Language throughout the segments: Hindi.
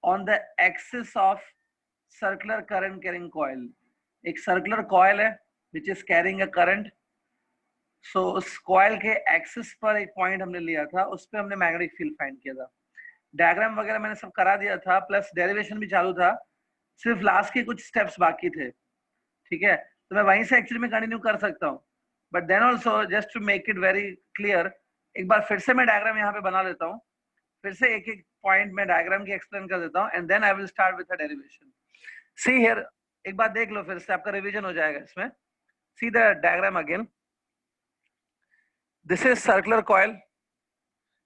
on the axis of circular current carrying coil. एक circular coil है which is carrying a current. So उस coil के axis पर एक point हमने लिया था, उस पे हमने magnetic field find किया था. डायग्राम वगैरह मैंने सब करा दिया था, प्लस डेरिवेशन भी चालू था, सिर्फ लास्ट के कुछ स्टेप्स बाकी थे. ठीक है, तो मैं वहीं से एक्चुअली में कंटिन्यू कर सकता हूँ, but then also just to make it very clear, एक बार फिर से मैं डायग्राम यहाँ पे बना लेता हूँ, फिर से एक एक पॉइंट में डायग्राम की एक्सप्लेन कर देता हूँ, and then I will start with the derivation. See here, एक बार देख लो, फिर से आपका रिवीजन हो जाएगा इसमें. See the diagram again. This is circular coil.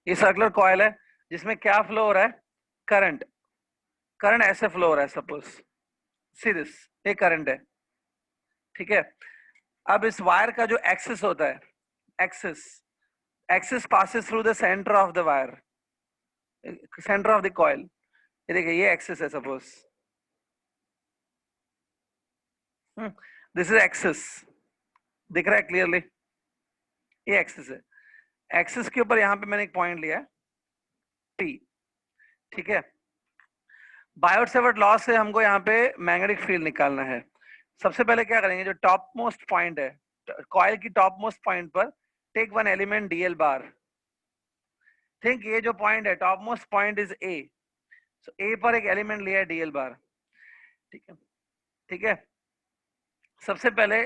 ये सर्कुलर कॉइल है जिसमें क्या फ्लो हो रहा है? करंट. करंट ऐसे फ्लो हो रहा है, सपोज सी दिस, ये करंट है. ठीक है, अब इस वायर का जो एक्सिस होता है, axis passes through the center of the wire, center of the coil. ये देखिए, ये एक्सिस है सपोज, दिस इज एक्सिस, दिख रहा है क्लियरली? ये एक्सिस है. एक्सिस के ऊपर यहाँ पे मैंने एक पॉइंट लिया है P. ठीक है, बायोट-सेवर्ट लॉ से हमको यहाँ पे मैग्नेटिक फील्ड निकालना है. सबसे पहले क्या करेंगे, जो टॉप मोस्ट पॉइंट है, कॉइल की टॉप मोस्ट पॉइंट पर take one element DL bar. Think ये जो पॉइंट है, top most point is A. So A पर एक एलिमेंट लिया है डीएल बार. ठीक है, ठीक है. सबसे पहले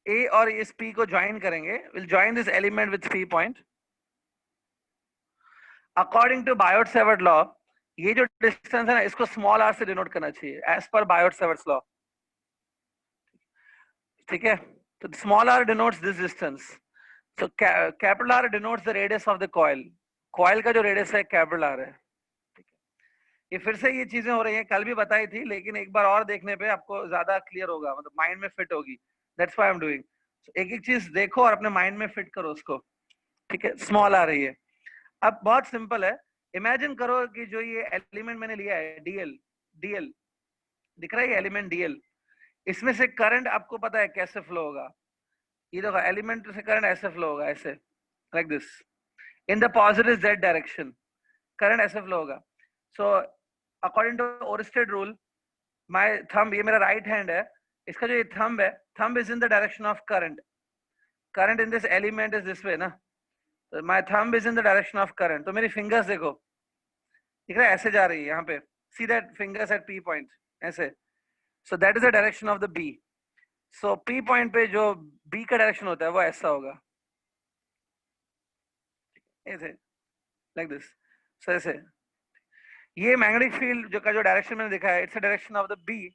ए और इस पी को ज्वाइन करेंगे. Will join this element with P point. According to Biot Savart law, ये जो डिस्टेंस है ना, इसको स्मॉल आर से डिनोट करना चाहिए एज पर बायोट-सेवर्ट लॉ. ठीक है, तो small r denotes this distance. So capital R denotes the radius of the coil. Coil का जो रेडियस है कैपिटल आर है. ठीक है, ये फिर से ये चीजें हो रही हैं, कल भी बताई थी, लेकिन एक बार और देखने पे आपको ज्यादा क्लियर होगा, मतलब माइंड में फिट होगी. That's why I am doing. एक एक चीज देखो और अपने माइंड में फिट करो उसको. ठीक है, स्मॉल आ रही है. अब बहुत सिंपल है. इमेजिन करो कि जो ये एलिमेंट मैंने लिया है डीएल, डीएल दिख रहा है, ये एलिमेंट डीएल, इसमें से करंट आपको पता है कैसे फ्लो होगा. ये देखो, एलिमेंट से करंट ऐसे फ्लो होगा, ऐसे, like this, in the positive Z direction. Current ऐसे फ्लो होगा. So according to Oersted rule, my thumb, ये मेरा राइट हैंड है, इसका जो ये थंब है, thumb is in the direction of current. Current in this element is this way ना, तो my thumb is in the direction of current. तो मेरी फिंगर्स देखो, दिख रहा है, ऐसे जा रही है यहाँ पे. See that fingers at P point, ऐसे. So that is the direction of the B. So P point पे जो बी का डायरेक्शन होता है वो ऐसा होगा, ऐसे, लाइक दिस. सो ऐसे. ये मैग्नेटिक फील्ड जो का जो डायरेक्शन मैंने दिखा है, it's a direction of the B,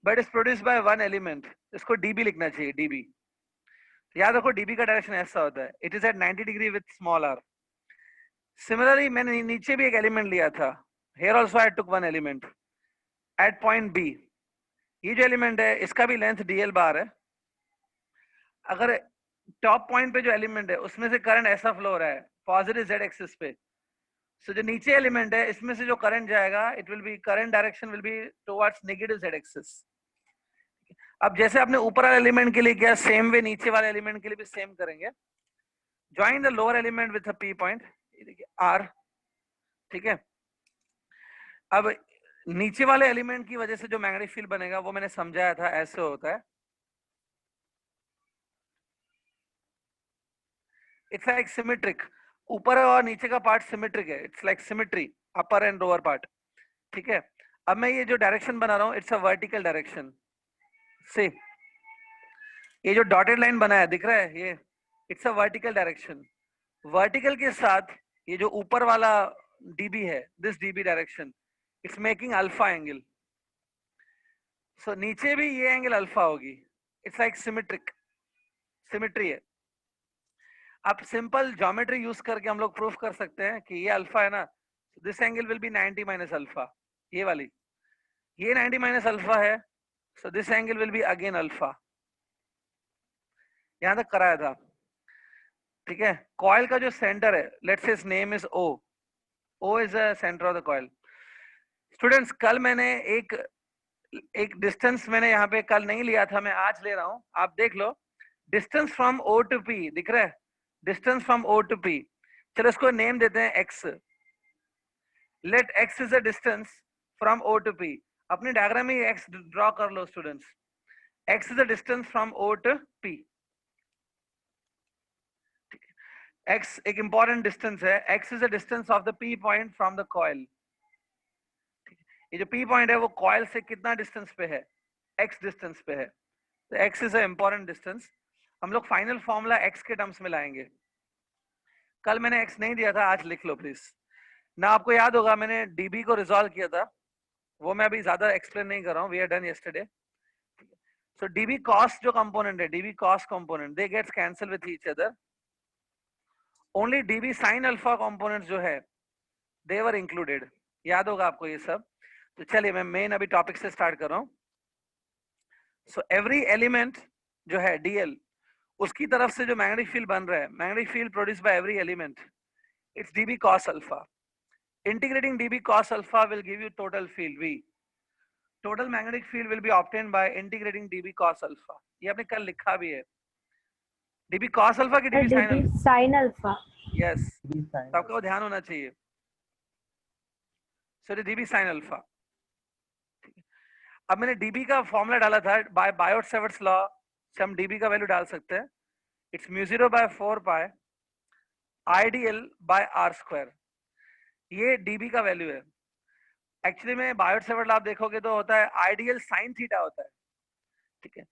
but is produced by one element. इसको डीबी लिखना चाहिए, डीबी. याद रखो, डीबी का डायरेक्शन ऐसा होता है, it is at 90 degree with small r. Similarly मैंने नीचे भी एक एलिमेंट लिया था. Here also I took one element at point B. ये जो एलिमेंट है, इसका भी लेंथ डीएल बार है. अगर टॉप पॉइंट पे जो एलिमेंट है, उसमें से करंट ऐसा फ्लो हो रहा है पॉजिटिव जेड एक्सिस पे, सो जो नीचे एलिमेंट है, इसमें से जो करंट जाएगा, it will B, current direction will be towards negative Z axis. अब जैसे आपने ऊपर वाले एलिमेंट के लिए किया, सेम वे नीचे वाले एलिमेंट के लिए भी सेम करेंगे. Join the lower element with a P point, r. ठीक है, अब नीचे वाले एलिमेंट की वजह से जो मैग्नेटिक फील्ड बनेगा वो मैंने समझाया था, ऐसे होता है. It's like symmetric. ऊपर और नीचे का पार्ट सिमेट्रिक है. It's like symmetry, upper and lower part. ठीक है, अब मैं ये जो डायरेक्शन बना रहा हूँ, इट्स अ वर्टिकल डायरेक्शन. से ये जो डॉटेड लाइन बना है, दिख रहा है, ये it's a vertical direction. Vertical के साथ ये जो ऊपर वाला डीबी है, this DB direction, it's making alpha angle. So नीचे भी ये एंगल अल्फा होगी. इट्स लाइक सिमेट्रिक, सिमेट्री है. अब सिंपल ज्योमेट्री यूज करके हम लोग प्रूफ कर सकते हैं कि ये अल्फा है ना, this angle will B 90 minus alpha. ये वाली, ये 90 माइनस अल्फा है, so this angle will be again alpha. यहां तक कराया था. ठीक है, कॉइल का जो सेंटर है, let's say name is O. O is the centre of the coil. Students, कल मैंने एक डिस्टेंस मैंने यहाँ पे कल नहीं लिया था, मैं आज ले रहा हूं. आप देख लो, distance from O to P, दिख रहा है, distance from O to P. चलो इसको नेम देते हैं X. Let x is a distance from O to P. अपनी डायग्राम में x ड्रॉ कर लो students. x is a distance from O to P. x एक इंपॉर्टेंट डिस्टेंस है. x is a distance of the P point from the coil. ये जो P पॉइंट है वो कॉइल से कितना डिस्टेंस पे है? x डिस्टेंस पे है. तो x is a important distance. हम लोग फाइनल फॉर्मूला x के टर्म्स में लाएंगे. कल मैंने x नहीं दिया था, आज लिख लो प्लीज. ना आपको याद होगा मैंने dB को रिजॉल्व किया था, वो मैं अभी ज्यादा एक्सप्लेन नहीं कर रहा हूँ. We are done yesterday. So dB cos जो कंपोनेंट है, dB cos component, they gets cancel with each other. Only dB sin alpha components जो है दे वर इंक्लूडेड. याद होगा आपको ये सब. तो चलिए मैं मेन अभी टॉपिक से स्टार्ट कर रहा हूँ. सो एवरी एलिमेंट जो है dl, उसकी तरफ से जो मैग्नेटिक फील्ड बन रहा है, magnetic field produce by every element, it's dB cos alpha. Integrating dB cos alpha will give you total field V. Total magnetic field will be obtained by integrating dB cos alpha. ये आपने कल लिखा भी है. dB cos alpha की dB sin alpha. sin alpha. Yes. तो आपको ध्यान होना चाहिए. So dB sin alpha. अब मैंने dB का फॉर्मूला डाला था. by Biot-Savart's law से हम dB का वैल्यू डाल सकते हैं. It's mu0 by 4 pi IDL by R square. ये dB का वैल्यू है. एक्चुअली में बायोट-सेवर्ट लॉ आप देखोगे तो होता है आइडियल साइन थीटा होता है. ठीक है.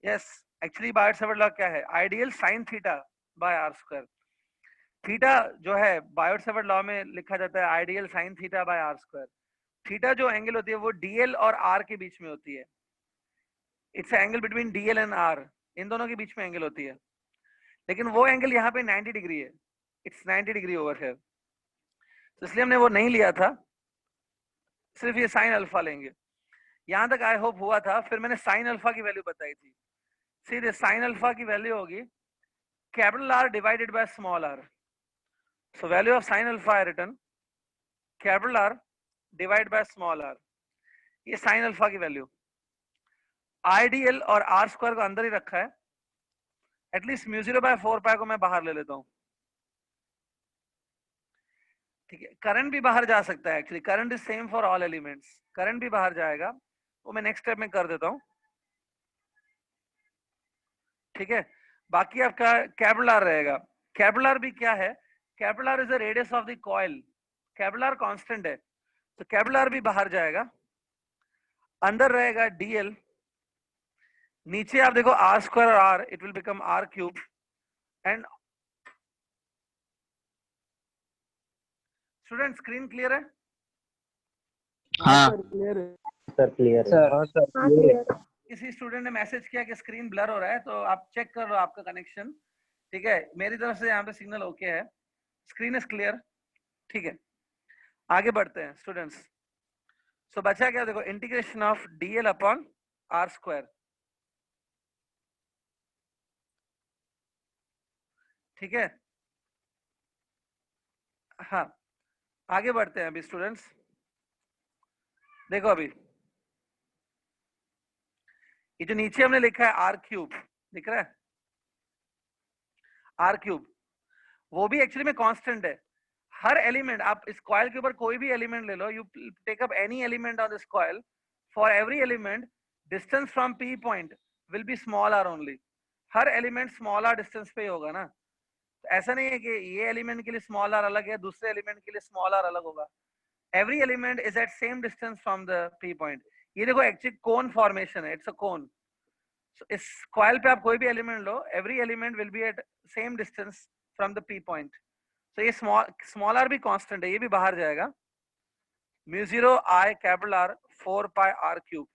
यस, एक्चुअली बायोट-सेवर्ट लॉ क्या है? I dl sine theta by r square. Theta जो है बायोट-सेवर्ट लॉ में लिखा जाता है I dl sine theta by r square. Theta जो एंगल होती है वो डीएल और आर के बीच में होती है. It's angle between DL and R. इन दोनों के बीच में एंगल होती है. लेकिन वो एंगल यहाँ पे 90 डिग्री है. इट्स 90 डिग्री ओवर है. तो इसलिए हमने वो नहीं लिया था, सिर्फ ये साइन अल्फा लेंगे. यहां तक आई होप हुआ था. फिर मैंने साइन अल्फा की वैल्यू बताई थी. सीधे साइन अल्फा की वैल्यू होगी capital R divided by small R. So value of sine alpha है written capital R divide by small R. ये साइन अल्फा की वैल्यू. आईडीएल और आर स्क्वायर को अंदर ही रखा है. एटलीस्ट म्यू0 बाय 4 पाई को मैं बाहर ले लेता हूं. ठीक है. करंट भी बाहर जा सकता है. Actually current is same for all elements. Current भी बाहर जाएगा, वो मैं नेक्स्ट स्टेप में कर देता हूं. ठीक है. बाकी आपका कैपिटल आर रहेगा. कैपिटल आर भी क्या है? Capital R is the radius of the coil. Capital R constant है, तो कैपिटल आर भी बाहर जाएगा. अंदर रहेगा डीएल. नीचे आप देखो आर स्क्वायर और r, it will become r cube. And student screen clear है? हाँ सर क्लियर है. किसी स्टूडेंट ने मैसेज किया कि स्क्रीन ब्लर हो रहा है, तो आप चेक कर लो आपका कनेक्शन. ठीक है. मेरी तरफ से यहाँ पे सिग्नल ओके है. Screen is clear. ठीक है. आगे बढ़ते हैं स्टूडेंट्स. सो बचा क्या? देखो integration of dl upon r square. ठीक है. हाँ, आगे बढ़ते हैं अभी स्टूडेंट्स. देखो अभी ये जो नीचे हमने लिखा है आर क्यूब, दिख रहा है? आर क्यूब वो भी एक्चुअली में कांस्टेंट है. हर एलिमेंट, आप इस कॉइल के ऊपर कोई भी एलिमेंट ले लो, you take up any element on this coil, for every element distance from P point will be small R only. हर एलिमेंट स्मॉल आर डिस्टेंस पे ही होगा ना. तो ऐसा नहीं है कि ये एलिमेंट के लिए स्मॉल आर अलग है, दूसरे एलिमेंट के लिए स्मॉल आर अलग होगा. Every element is at same distance from the P point. ये देखो एक्चुअली कोन फॉर्मेशन है. It's a cone. इस कॉइल पे आप कोई भी एलिमेंट लो, every element will be at same distance from the P point. तो ये स्मॉल आर भी कांस्टेंट है, ये भी बाहर जाएगा. Mu naught I capital R 4 pi R cube.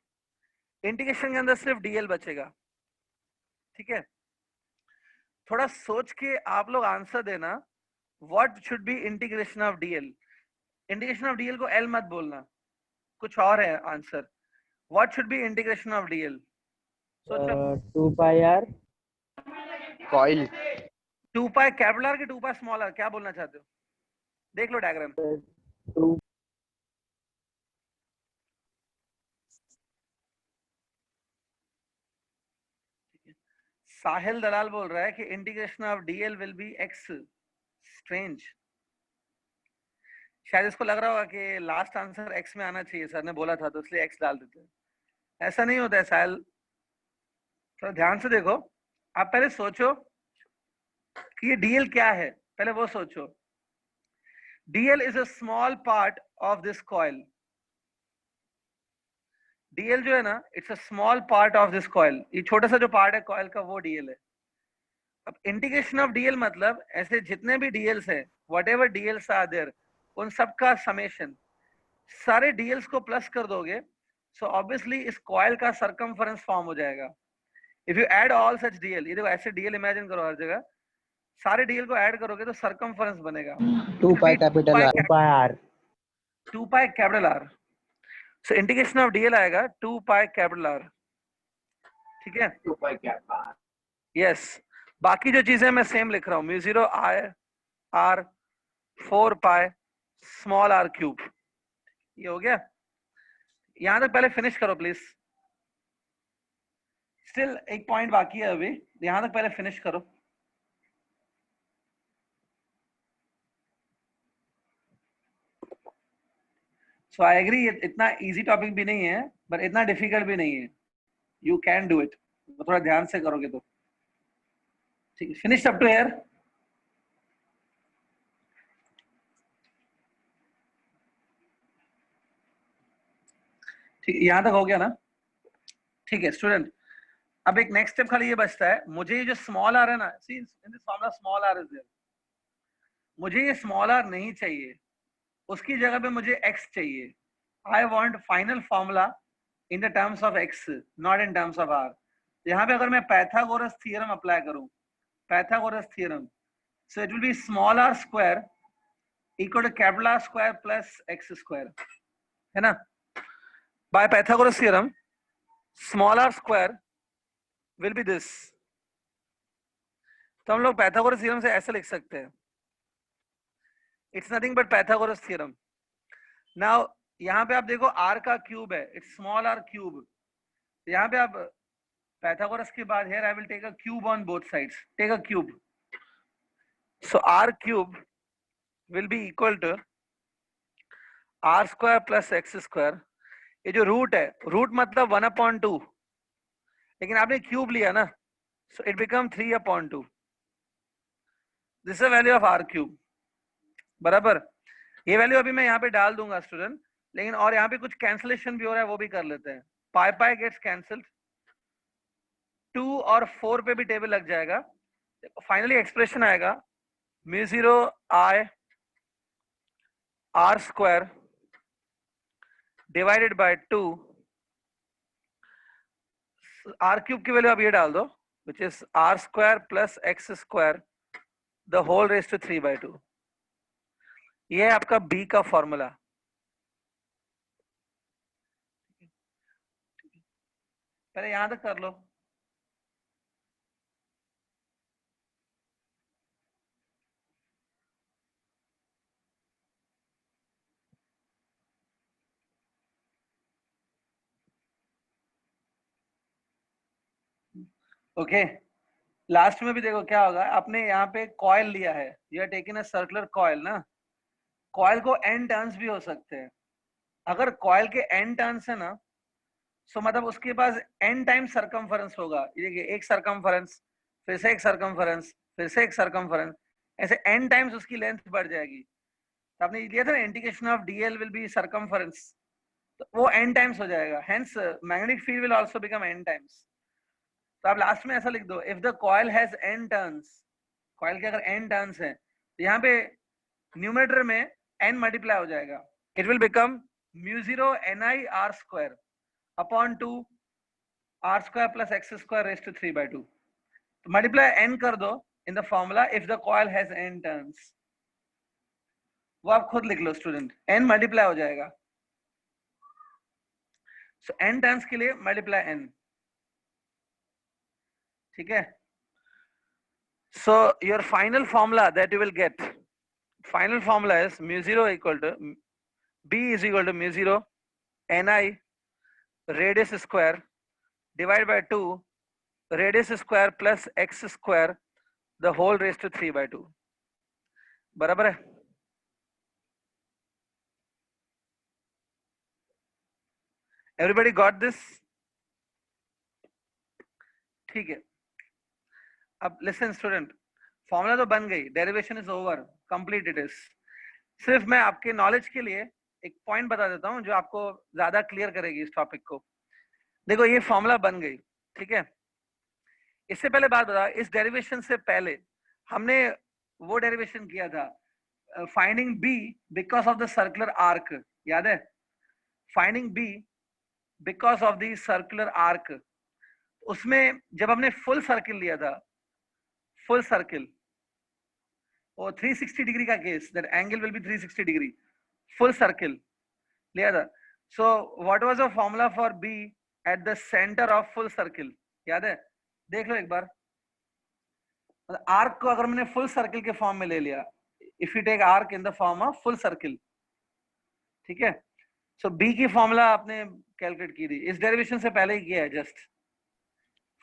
Integration के अंदर सिर्फ डीएल बचेगा. ठीक है. थोड़ा सोच के आप लोग आंसर देना. What should be integration of DL? Integration of DL को एल मत बोलना, कुछ और है answer. What should be integration of DL? सोचो. 2 pi R coil. 2 pi capital R के 2 पाई स्मॉल आर, क्या बोलना चाहते हो? देख लो डायग्राम. 2 साहिल दलाल बोल रहा है कि integration of DL will B x. Strange. शायद इसको लग रहा होगा कि लास्ट आंसर एक्स में आना चाहिए, सर ने बोला था तो इसलिए एक्स डाल देते हैं। ऐसा नहीं होता है साहिल, थोड़ा ध्यान से देखो। आप पहले सोचो कि ये डीएल क्या है, पहले वो सोचो। DL is a small part of this coil. DL जो है ना, it's a small part of this coil. ये छोटा सा जो पार्ट है कॉइल का वो डीएल है। अब इंटीग्रेशन ऑफ डीएल मतलब ऐसे जितने भी डीएल्स है, वट एवर डीएल्स आर देयर, उन सबका समेशन, सारे डीएल्स को प्लस कर दोगे, सो ऑब्वियसली इस कॉइल का सरकमफरेंस फॉर्म हो जाएगा। If you add all such DL, ये देखो ऐसे डीएल इमेजिन करो हर जगह, सारे डीएल को ऐड करोगे तो सरकमफरेंस बनेगा 2 pi capital R. 2 pi R. 2 pi capital are. So integration of DL आएगा 2 पाई कैपिटल आर। ठीक है, 2 pi cap R. यस। बाकी जो चीजें मैं सेम लिख रहा हूँ, mu 0 I r 4 pi small r cube. ये हो गया। यहां तक पहले फिनिश करो प्लीज, स्टिल एक पॉइंट बाकी है अभी, यहां तक पहले फिनिश करो। सो आई एग्री, इतना इजी टॉपिक भी नहीं है बट इतना डिफिकल्ट भी नहीं है। यू कैन डू इट, थोड़ा ध्यान से करोगे तो। ठीक है, फिनिश अप टू हियर। ठीक, यहां तक हो गया ना? ठीक है स्टूडेंट, अब एक नेक्स्ट स्टेप खाली ये बचता है, मुझे ये जो स्मॉल आर है ना, see in this formula small R is there, मुझे ये स्मॉल आर नहीं चाहिए, उसकी जगह पे मुझे एक्स चाहिए। I want final formula in the terms of x, not in terms of r. यहाँ पे अगर मैं पाइथागोरस थ्योरम अप्लाई करूं, Pythagoras theorem, so it will be small r square equal to capital R square plus x square, है ना? By Pythagoras theorem small r square will be this. तो हम लोग पाइथागोरस थ्योरम से ऐसे लिख सकते हैं, it's nothing but Pythagoras theorem. Now यहाँ पे आप देखो r का क्यूब है, इट्स स्मॉल r क्यूब। यहाँ पे आप पाइथागोरस के बाद here I will take a cube on both sides, take a cube, so r cube will be equal to r square plus x square। ये जो रूट है, रूट मतलब 1/2, लेकिन आपने क्यूब लिया ना, so it become 3/2। This is the value of r cube, बराबर। ये वैल्यू अभी मैं यहाँ पे डाल दूंगा स्टूडेंट, लेकिन और यहाँ पे कुछ कैंसलेशन भी हो रहा है, वो भी कर लेते हैं। पाई पाई गेट्स कैंसल्ड, 2 और 4 पे भी टेबल लग जाएगा। फाइनली एक्सप्रेशन आएगा mu 0 I r square divided by 2, r cube की वैल्यू आप ये डाल दो, which is r square plus x square the whole raise to 3/2। ये है आपका बी का फॉर्मूला। पहले यहां तक कर लो। ओके, लास्ट में भी देखो क्या होगा, आपने यहाँ पे कॉइल लिया है, you are taking a circular coil ना, कॉइल को n टर्न्स भी हो सकते हैं। अगर कॉइल के n टर्न्स है ना, सो मतलब उसके पास n टाइम सरकमफरेंस होगा। ये देखिए, एक सरकमफरेंस, फिर से एक सरकमफरेंस, फिर से एक सरकमफरेंस, ऐसे n टाइम्स उसकी लेंथ बढ़ जाएगी। तो आपने लिया था ना, integration of dl will be circumference, तो वो n टाइम्स हो जाएगा, hence magnetic field will also become n times. तो आप लास्ट में ऐसा लिख दो, if the coil has n turns, coil के अगर n टर्न्स हैं, तो यहाँ पे न्यूमरेटर में n मल्टीप्लाई हो जाएगा, it will become mu 0 ni r square upon 2 r square plus x square raise to 3/2। तो मल्टीप्लाई n कर दो in the formula if the coil has n turns, वो आप खुद लिख लो स्टूडेंट, n मल्टीप्लाई हो जाएगा। सो n टर्न्स के लिए मल्टीप्लाई n, ठीक है? So your final formula that you will get, final formula is mu 0 equal to b is equal to mu 0 ni radius square divided by 2 radius square plus x square the whole raised to 3/2, बराबर है? Everybody got this? ठीक है, अब लिसन स्टूडेंट, फॉर्मूला तो बन गई, derivation is over, complete it is. सिर्फ मैं आपके नॉलेज के लिए एक पॉइंट बता देता हूं जो आपको ज्यादा क्लियर करेगी इस टॉपिक को। देखो ये फॉर्मूला बन गई, ठीक है। इससे पहले बात बता, इस डेरिवेशन से पहले हमने वो डेरिवेशन किया था, finding B because of the circular arc, याद है? Finding B because of the circular arc. उसमें जब हमने फुल सर्किल लिया था, फुल सर्किल और 360 डिग्री का case, that angle will be 360 degree, full circle लिया था। So what was the formula for B at the centre of full circle? याद है? देख लो एक बार। आर्क को अगर मैंने फुल सर्किल के फॉर्म में ले लिया, if you take arc in the form of full circle, ठीक है। सो बी की फॉर्मूला आपने कैलकुलेट की थी, इस डेरिवेशन से पहले ही किया है जस्ट।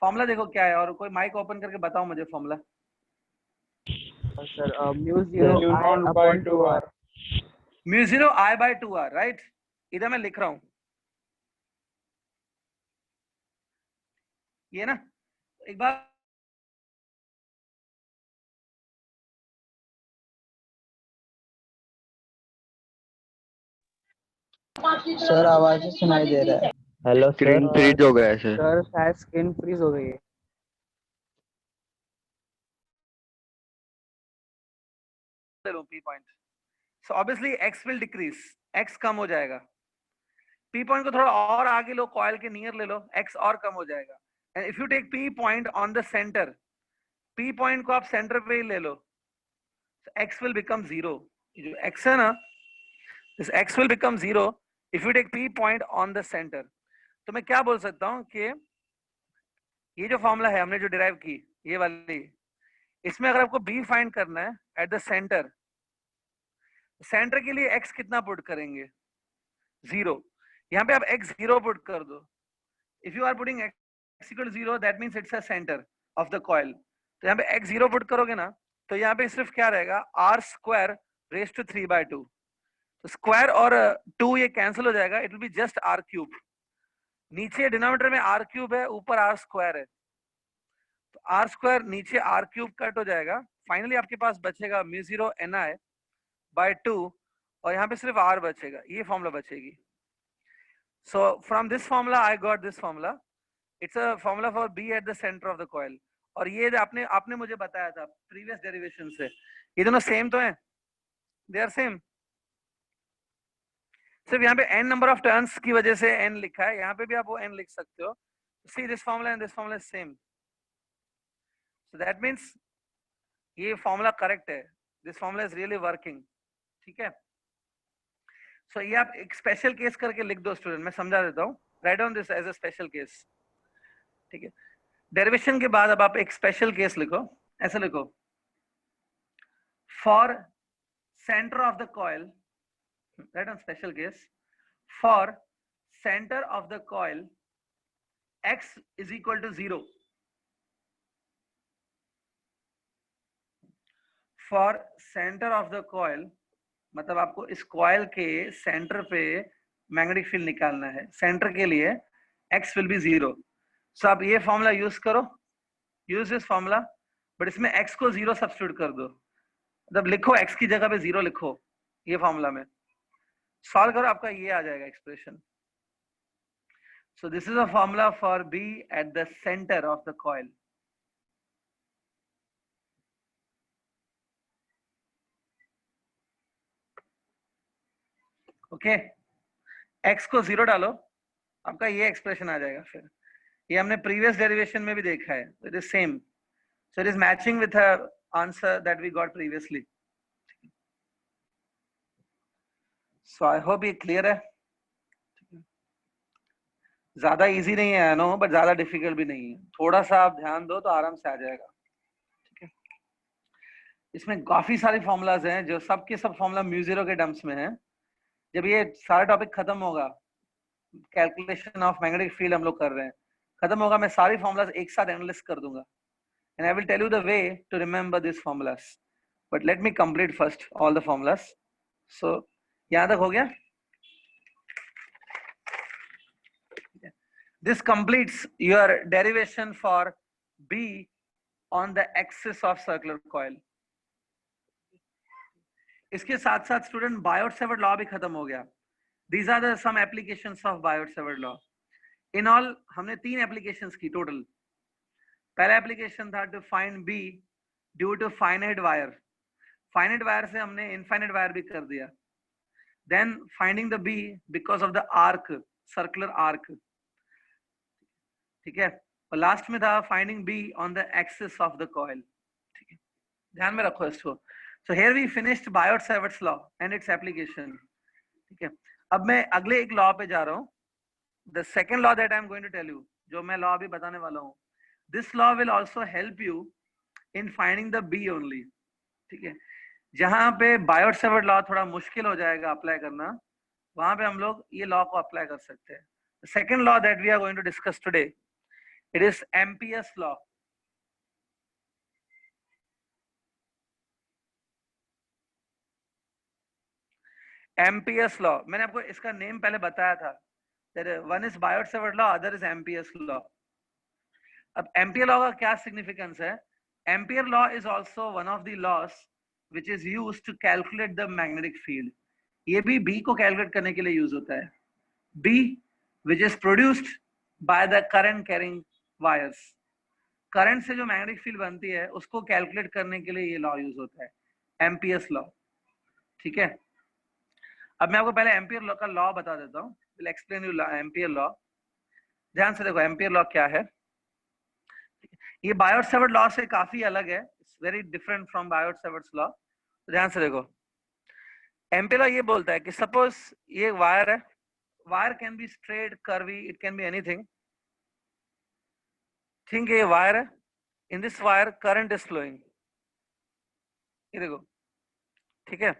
फॉर्मूला देखो क्या है, और कोई माइक ओपन करके बताओ मुझे formula. Sir mu 0 I upon 2R। Mu 0 I by 2R, right? इधर मैं लिख रहा हूं ये ना, एक बार सर आवाज सुनाई दे रहा है। हेलो स्क्रीन फ्रीज हो गया है सर। सर शायद स्क्रीन फ्रीज हो गई है। P point, so obviously x will decrease, x कम हो जाएगा। P point को थोड़ा और आगे लो, कॉइल के नियर ले लो, x और कम हो जाएगा। and if you take P point on the center, P point को आप सेंटर पे ही ले लो, so x will become 0। जो x है ना, this x will become 0 if you take P point on the center। तो मैं क्या बोल सकता हूँ कि ये जो फॉर्मूला है हमने जो डिराइव की, ये वाली, इसमें अगर आपको B फाइंड करना है एट द सेंटर, सेंटर के लिए x कितना पुट करेंगे? 0। यहाँ पे आप x 0 पुट कर दो। If you are putting x equal 0, that means it's a centre of the coil. तो यहाँ पे x 0 पुट करोगे ना, तो यहाँ पे सिर्फ क्या रहेगा, r स्क्वायर रेज टू 3/2। तो स्क्वायर और 2 ये कैंसिल हो जाएगा, it will be just r cube. नीचे डिनोमिनेटर में r क्यूब है, ऊपर r स्क्वायर है, तो r स्क्वायर नीचे r क्यूब कट हो जाएगा। फाइनली आपके पास बचेगा म्यू 0 ni by 2, और यहाँ पे सिर्फ r बचेगा, ये फॉर्मूला बचेगी। So from this formula I got this formula, it's a formula for B at the center of the coil। और ये आपने मुझे बताया था प्रीवियस डेरिवेशन से, ये दोनों सेम तो हैं, दे आर सेम। सिर्फ यहाँ पे n नंबर ऑफ टर्न्स की वजह से n लिखा है, यहाँ पे भी आप वो n लिख सकते हो। See this formula and this formula is same, so that means ये फॉर्मूला करेक्ट है, this formula is really working, ठीक है। सो ये आप एक स्पेशल केस करके लिख दो स्टूडेंट, मैं समझा देता हूँ। Write down this as a special case, ठीक है। डेरिवेशन के बाद अब आप एक स्पेशल केस लिखो, ऐसे लिखो, for centre of the coil, write on special case, for centre of the coil x is equal to 0, for centre of the coil, मतलब आपको इस कॉइल के सेंटर पे मैग्नेटिक फील्ड निकालना है, सेंटर के लिए x विल बी 0। सो आप ये फॉर्मूला यूज करो, यूज दिस फॉर्मूला, बट इसमें x को 0 सब्स्टिट्यूट कर दो, मतलब लिखो x की जगह पे 0 लिखो ये फॉर्मूला में, सॉल्व करो, आपका ये आ जाएगा expression. So this is a formula for B eight the centre of the coil. Okay, x को 0 डालो, आपका ये एक्सप्रेशन आ जाएगा। फिर ये हमने प्रीवियस डेरिवेशन में भी देखा है, it is same, so it is matching with answer that we got previously. So I hope ये क्लियर है। ज्यादा इजी नहीं है, आई नो, बट ज्यादा डिफिकल्ट भी नहीं है, थोड़ा सा आप ध्यान दो तो आराम से आ जाएगा, ठीक है। इसमें काफी सारे फॉर्मूलाज हैं जो सब के सब फॉर्मूला म्यू 0 के टर्म्स में है। जब ये सारा टॉपिक खत्म होगा, कैलकुलेशन ऑफ मैग्नेटिक फील्ड हम लोग कर रहे हैं, खत्म होगा, मैं सारी फॉर्मूलाज एक साथ एनालिसिस कर दूंगा, and I will tell you the way to remember these formulas, but let me complete first all the formulas। so यहाँ तक हो गया? This completes your derivation for B on the axis of circular coil. इसके साथ साथ स्टूडेंट बायोट-सेवर्ट लॉ भी खत्म हो गया. These are the some applications of Biot-Savart law. In all हमने 3 applications की टोटल. पहला एप्लीकेशन था to find B due to finite wire. Finite wire से हमने इनफाइनाइट वायर भी कर दिया. Then finding the B because of the arc, circular arc. ठीक है. और लास्ट में था finding B on the axis of the coil. ठीक है, ध्यान में रखो इसको. So here we finished Biot-Savart's law and its application. ठीक है, अब मैं अगले एक लॉ पे जा रहा हूँ. The second law that I am going to tell you, जो मैं लॉ अभी बताने वाला हूँ, this law will also help you in finding the B only. ठीक है, जहां पे बायोट-सेवर्ट लॉ थोड़ा मुश्किल हो जाएगा अप्लाई करना, वहां पे हम लोग ये लॉ को अप्लाई कर सकते हैं. The second law that we are going to discuss today, it is Ampere's law. Ampere's law, मैंने आपको इसका नेम पहले बताया था. One is Biot Savart law, other is Ampere's law. अब एम्पियर लॉ का क्या सिग्निफिकेंस है? Ampere law is also one of the laws which is used to calculate the magnetic field. ये भी बी को कैलकुलेट करने के लिए यूज होता है. B which is produced by the current carrying wires. Current से जो मैग्नेटिक फील्ड बनती है उसको कैलकुलेट करने के लिए ये लॉ यूज होता है, एम्पियर्स लॉ. ठीक है, अब मैं आपको पहले एम्पियर लॉ का लॉ बता देता हूँ. Will explain you ampere law. ध्यान से देखो एम्पियर लॉ क्या है. ये बायोट-सेवर्ट लॉ से काफी अलग है. It's very different from Biot-Savart's law. तो ध्यान से देखो, एम्पियर लॉ ये बोलता है कि सपोज ये वायर है. Wire can be straight, curvy, it can be anything. Think ये वायर है. In this wire current is flowing. ये देखो, ठीक है.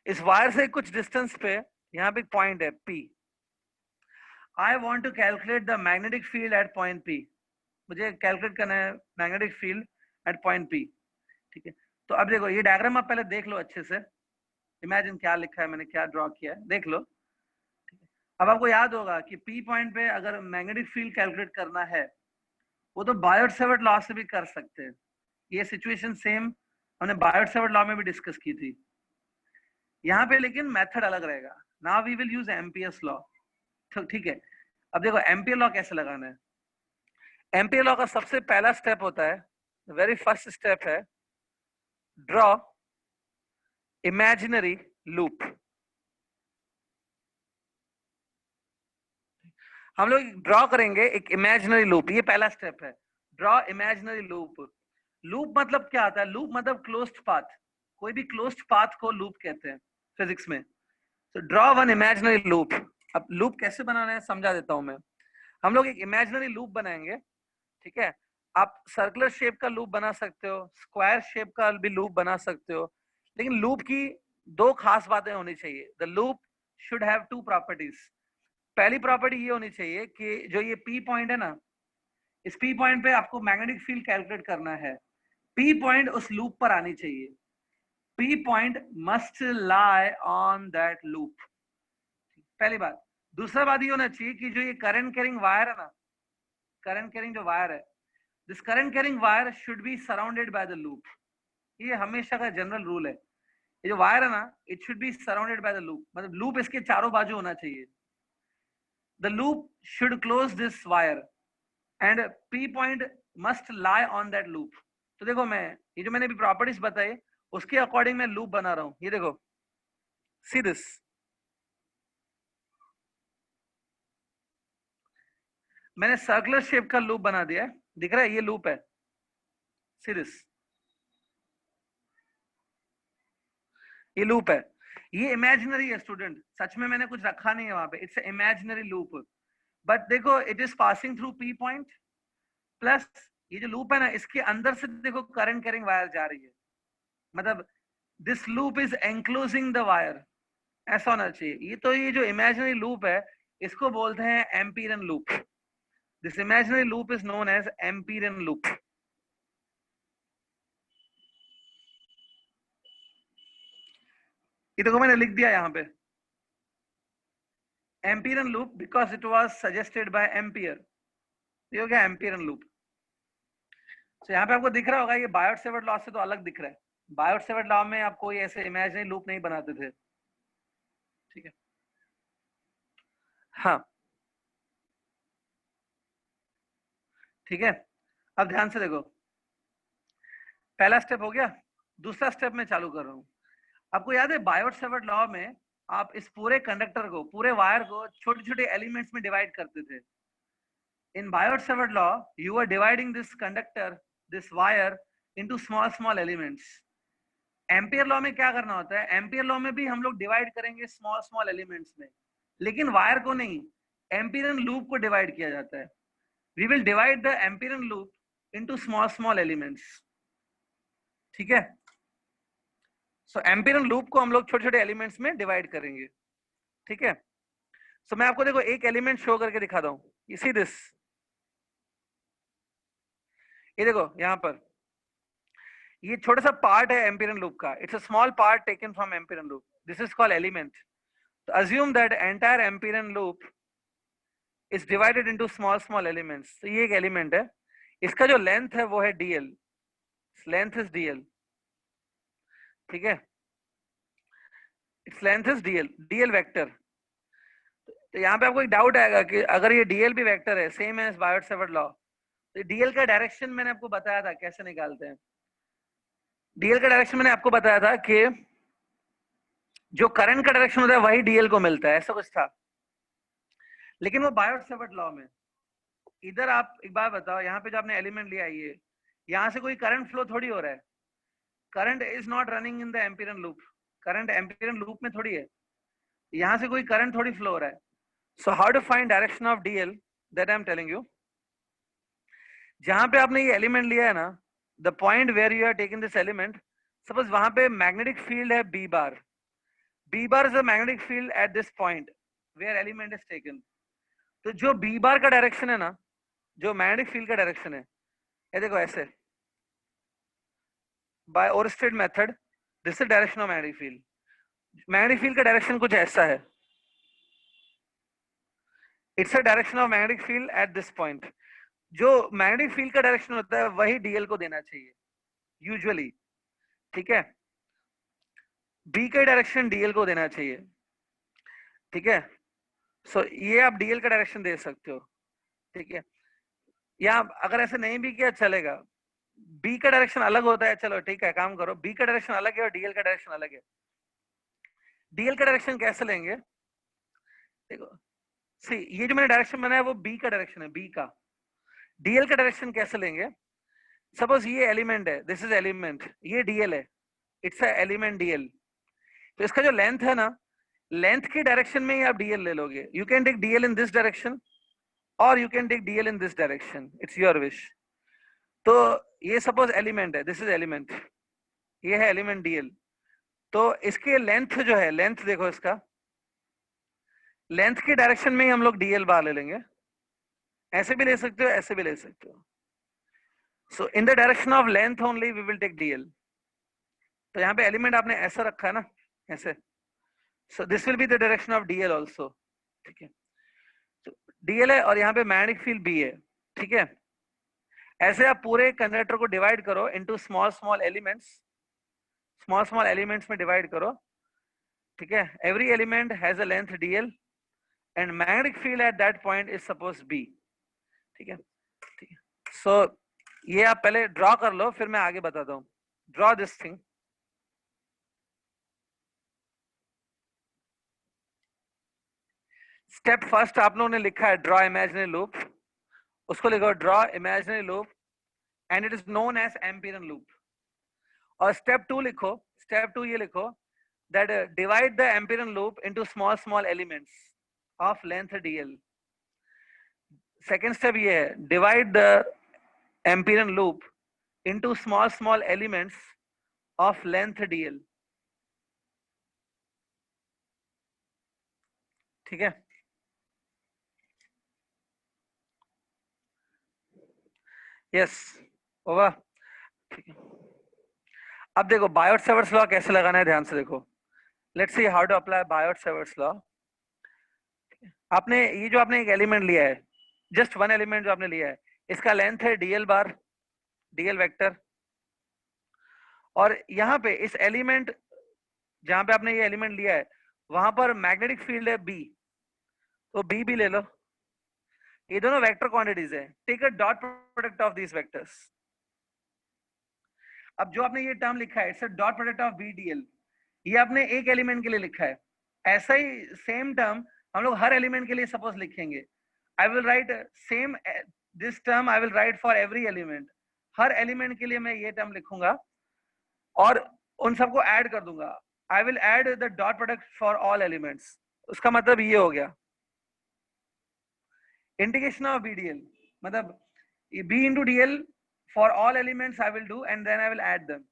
इस वायर से कुछ डिस्टेंस पे यहाँ पे एक पॉइंट है P. I want to calculate the magnetic field at point P. मुझे कैलकुलेट करना है magnetic field at point P. ठीक है, तो अब देखो ये डायग्राम आप पहले देख लो अच्छे से. इमेजिन क्या लिखा है मैंने, क्या ड्रॉ किया है, देख लो. ठीक है, अब आपको याद होगा कि P पॉइंट पे अगर मैग्नेटिक फील्ड कैलकुलेट करना है वो तो बायोट-सेवर्ट लॉ से भी कर सकते हैं. ये सिचुएशन सेम हमने बायोट-सेवर्ट लॉ में भी डिस्कस की थी. यहाँ पे लेकिन मेथड अलग रहेगा. Now we will use Ampere's law. ठीक है, अब देखो एम्पियर लॉ कैसे लगाना है. एम्पियर लॉ का सबसे पहला स्टेप होता है, वेरी फर्स्ट स्टेप है, ड्रॉ इमेजिनरी लूप. हम लोग ड्रॉ करेंगे एक इमेजिनरी लूप. ये पहला स्टेप है, ड्रॉ इमेजिनरी लूप. लूप मतलब क्या आता है? लूप मतलब क्लोज्ड पाथ. कोई भी क्लोज्ड पाथ को लूप कहते हैं फिजिक्स में. तो ड्रॉ वन इमेजिनरी लूप. अब लूप कैसे बनाना है समझा देता हूं मैं. हम लोग एक इमेजिनरी लूप बनाएंगे. ठीक है, आप सर्कुलर शेप का लूप बना सकते हो, स्क्वायर शेप का भी लूप बना सकते हो. लेकिन लूप की दो खास बातें होनी चाहिए. The loop should have two properties. पहली प्रॉपर्टी ये होनी चाहिए कि जो ये P पॉइंट है ना, इस P पॉइंट पे आपको मैग्नेटिक फील्ड कैलकुलेट करना है. P पॉइंट उस लूप पर आनी चाहिए. P point must lie on that loop. पहली बात. दूसरा बात ये होना चाहिए कि जो ये करंट कैरिंग वायर है ना, करंट कैरिंग जो वायर है, this current carrying wire should be surrounded by the loop. ये हमेशा का जनरल रूल है. ये जो वायर है ना, it should be surrounded by the loop. मतलब लूप इसके चारों बाजू होना चाहिए. The loop should close this wire and P point must lie on that loop. तो देखो मैं ये जो मैंने भी प्रॉपर्टीज बताई उसके अकॉर्डिंग मैं लूप बना रहा हूं. ये देखो, सी दिस, मैंने सर्कुलर शेप का लूप बना दिया है. दिख रहा है, ये लूप है. सी दिस, ये लूप है. ये इमेजिनरी है स्टूडेंट, सच में मैंने कुछ रखा नहीं है वहां पे. It's imaginary loop. बट देखो it is passing through P point. Plus ये जो लूप है ना, इसके अंदर से देखो करंट कैरिंग वायर जा रही है. मतलब this loop is ankylosing the wire. ऐसा होना चाहिए. ये तो ये जो इमेजिनरी लूप है इसको बोलते हैं Amperian loop. This imaginary loop is known as Amperian loop. ये देखो मैंने लिख दिया यहाँ पे Amperian loop because it was suggested by Ampere, ये हो गया एम्पियरन लूप। तो यहाँ पे आपको दिख रहा होगा ये बायोट सेवर्ट लॉ से तो अलग दिख रहा है। बायोट सेवर्ट लॉ में आप कोई ऐसे इमेजिनरी लूप नहीं बनाते थे, ठीक है। हाँ ठीक है, अब ध्यान से देखो, पहला स्टेप हो गया, दूसरा स्टेप में चालू कर रहा हूँ। आपको याद है बायोट सेवर्ट लॉ में आप इस पूरे कंडक्टर को, पूरे वायर को छोटे छोटे एलिमेंट्स में डिवाइड करते थे। In Biot Savart law you are dividing this conductor, this wire into small small elements. Ampere law में क्या करना होता है, एम्पियर लॉ में भी हम लोग डिवाइड करेंगे स्मॉल स्मॉल एलिमेंट्स में, लेकिन वायर को नहीं, एम्पियरन लूप को डिवाइड किया जाता है। We will divide the Amperian loop into small small elements, ठीक है। सो एम्पियरन लूप को हम लोग छोटे छोटे एलिमेंट्स में डिवाइड करेंगे, ठीक है। सो मैं आपको देखो एक एलिमेंट शो करके दिखाता हूँ, यू सी दिस, ये देखो यहाँ पर ये छोटा सा पार्ट है एम्पियरन लूप का, it's a small part taken from Amperian loop, this is called element. तो assume that entire Amperian loop is divided into small small elements. तो ये एक एलिमेंट है, इसका जो लेंथ है वो है dl, लेंथ इज dl, ठीक है, its length is dl vector. तो यहाँ पे आपको एक डाउट आएगा कि अगर ये dl भी वेक्टर है same as Biot Savart law, तो dl का डायरेक्शन मैंने आपको बताया था कैसे निकालते हैं। dl का डायरेक्शन मैंने आपको बताया था कि जो करंट का डायरेक्शन होता है वही dl को मिलता है, ऐसा कुछ था। लेकिन वो बायोट सेवर्ट लॉ में इधर आप एक बार बताओ, यहाँ पे जो आपने एलिमेंट लिया है, ये यहाँ से कोई करंट फ्लो थोड़ी हो रहा है, current is not running in the Amperian loop, current Amperian loop में थोड़ी है, यहाँ से कोई करंट थोड़ी फ्लो हो रहा है। So how to find direction of dl, that I am telling you. जहां पे आपने ये एलिमेंट लिया है ना, the point where you are taking this element, suppose वहां पे मैग्नेटिक फील्ड है b bar, b bar is a magnetic field at this point where element is taken. तो जो b बार का डायरेक्शन है ना, जो मैग्नेटिक फील्ड का डायरेक्शन है, ये देखो ऐसे, by Oersted method this is direction of magnetic field. Magnetic field का डायरेक्शन कुछ ऐसा है, it's a direction of magnetic field at this point. जो मैग्नेटिक फील्ड का डायरेक्शन होता है वही dl को देना चाहिए यूजुअली, ठीक है। b का डायरेक्शन dl को देना चाहिए, ठीक है। सो ये आप dl का डायरेक्शन दे सकते हो, ठीक है। या अगर ऐसे नहीं भी किया चलेगा, b का डायरेक्शन अलग होता है, चलो ठीक है, काम करो, b का डायरेक्शन अलग है और dl का डायरेक्शन अलग है। dl का डायरेक्शन कैसे लेंगे, देखो सी ये जो मैंने डायरेक्शन बनाया वो b का डायरेक्शन है, b का। dl का डायरेक्शन कैसे लेंगे, सपोज ये एलिमेंट है, दिस इज एलिमेंट, ये dl है, इट्स अ एलिमेंट dl। तो इसका जो लेंथ है ना, लेंथ के डायरेक्शन में ही आप dl ले लोगे। You can take dl in this direction और you can take dl in this direction, it's your wish. तो ये सपोज एलिमेंट है, दिस इज एलिमेंट, ये है एलिमेंट dl। तो इसके लेंथ जो है, लेंथ देखो इसका, लेंथ के डायरेक्शन में ही हम लोग dl बार ले लेंगे, ऐसे भी ले सकते हो, ऐसे भी ले सकते हो। So in the direction of length only we will take dl। तो यहाँ पे एलिमेंट आपने ऐसा रखा है ना, ऐसे, so this will be the direction of dl also, ठीक है। तो dl है और यहाँ पे मैग्नेटिक फील्ड b है, ठीक है। ऐसे आप पूरे कंडक्टर को डिवाइड करो into small small elements, small small elements में डिवाइड करो, ठीक है। Every element has a length dl and magnetic field at that point is suppose b, ठीक है, ठीक है। सो ये आप पहले ड्रॉ कर लो, फिर मैं आगे बताता हूँ। Draw this thing, step first आप लोगों ने लिखा है ड्रॉ इमेजिनरी लूप, उसको लिखो draw imaginary loop and it is known as Amperian loop. और स्टेप 2 लिखो, स्टेप 2 ये लिखो that divide the Amperian loop into small small elements of length dl। second step ये है divide the Amperian loop into small small elements of length dl, ठीक है। यस होगा, ठीक है। अब देखो बायोट सेवर्ट्स लॉ कैसे लगाना है, ध्यान से देखो। Let's see how to apply Biot Savart's law. आपने ये जो आपने एक एलिमेंट लिया है, जस्ट वन एलिमेंट जो आपने लिया है, इसका लेंथ है डीएल बार, डीएल वेक्टर, और यहाँ पे इस एलिमेंट जहां पे आपने ये एलिमेंट लिया है वहां पर मैग्नेटिक फील्ड है बी, तो बी भी ले लो। ये दोनों वेक्टर क्वांटिटीज है, take a dot product of these vectors. अब जो आपने ये टर्म लिखा है, it's a dot product of B dl, ये आपने एक एलिमेंट के लिए लिखा है। ऐसा ही सेम टर्म हम लोग हर एलिमेंट के लिए सपोज लिखेंगे। I will write same this term, I will write for every element. Her element के लिए मैं ये टर्म लिखूंगा और उन सबको ऐड कर दूंगा। I will add the dot product for all elements. उसका मतलब ये हो गया इंटीग्रेशन ऑफ बी डीएल, मतलब B into dl for all elements I will do and then I will add them.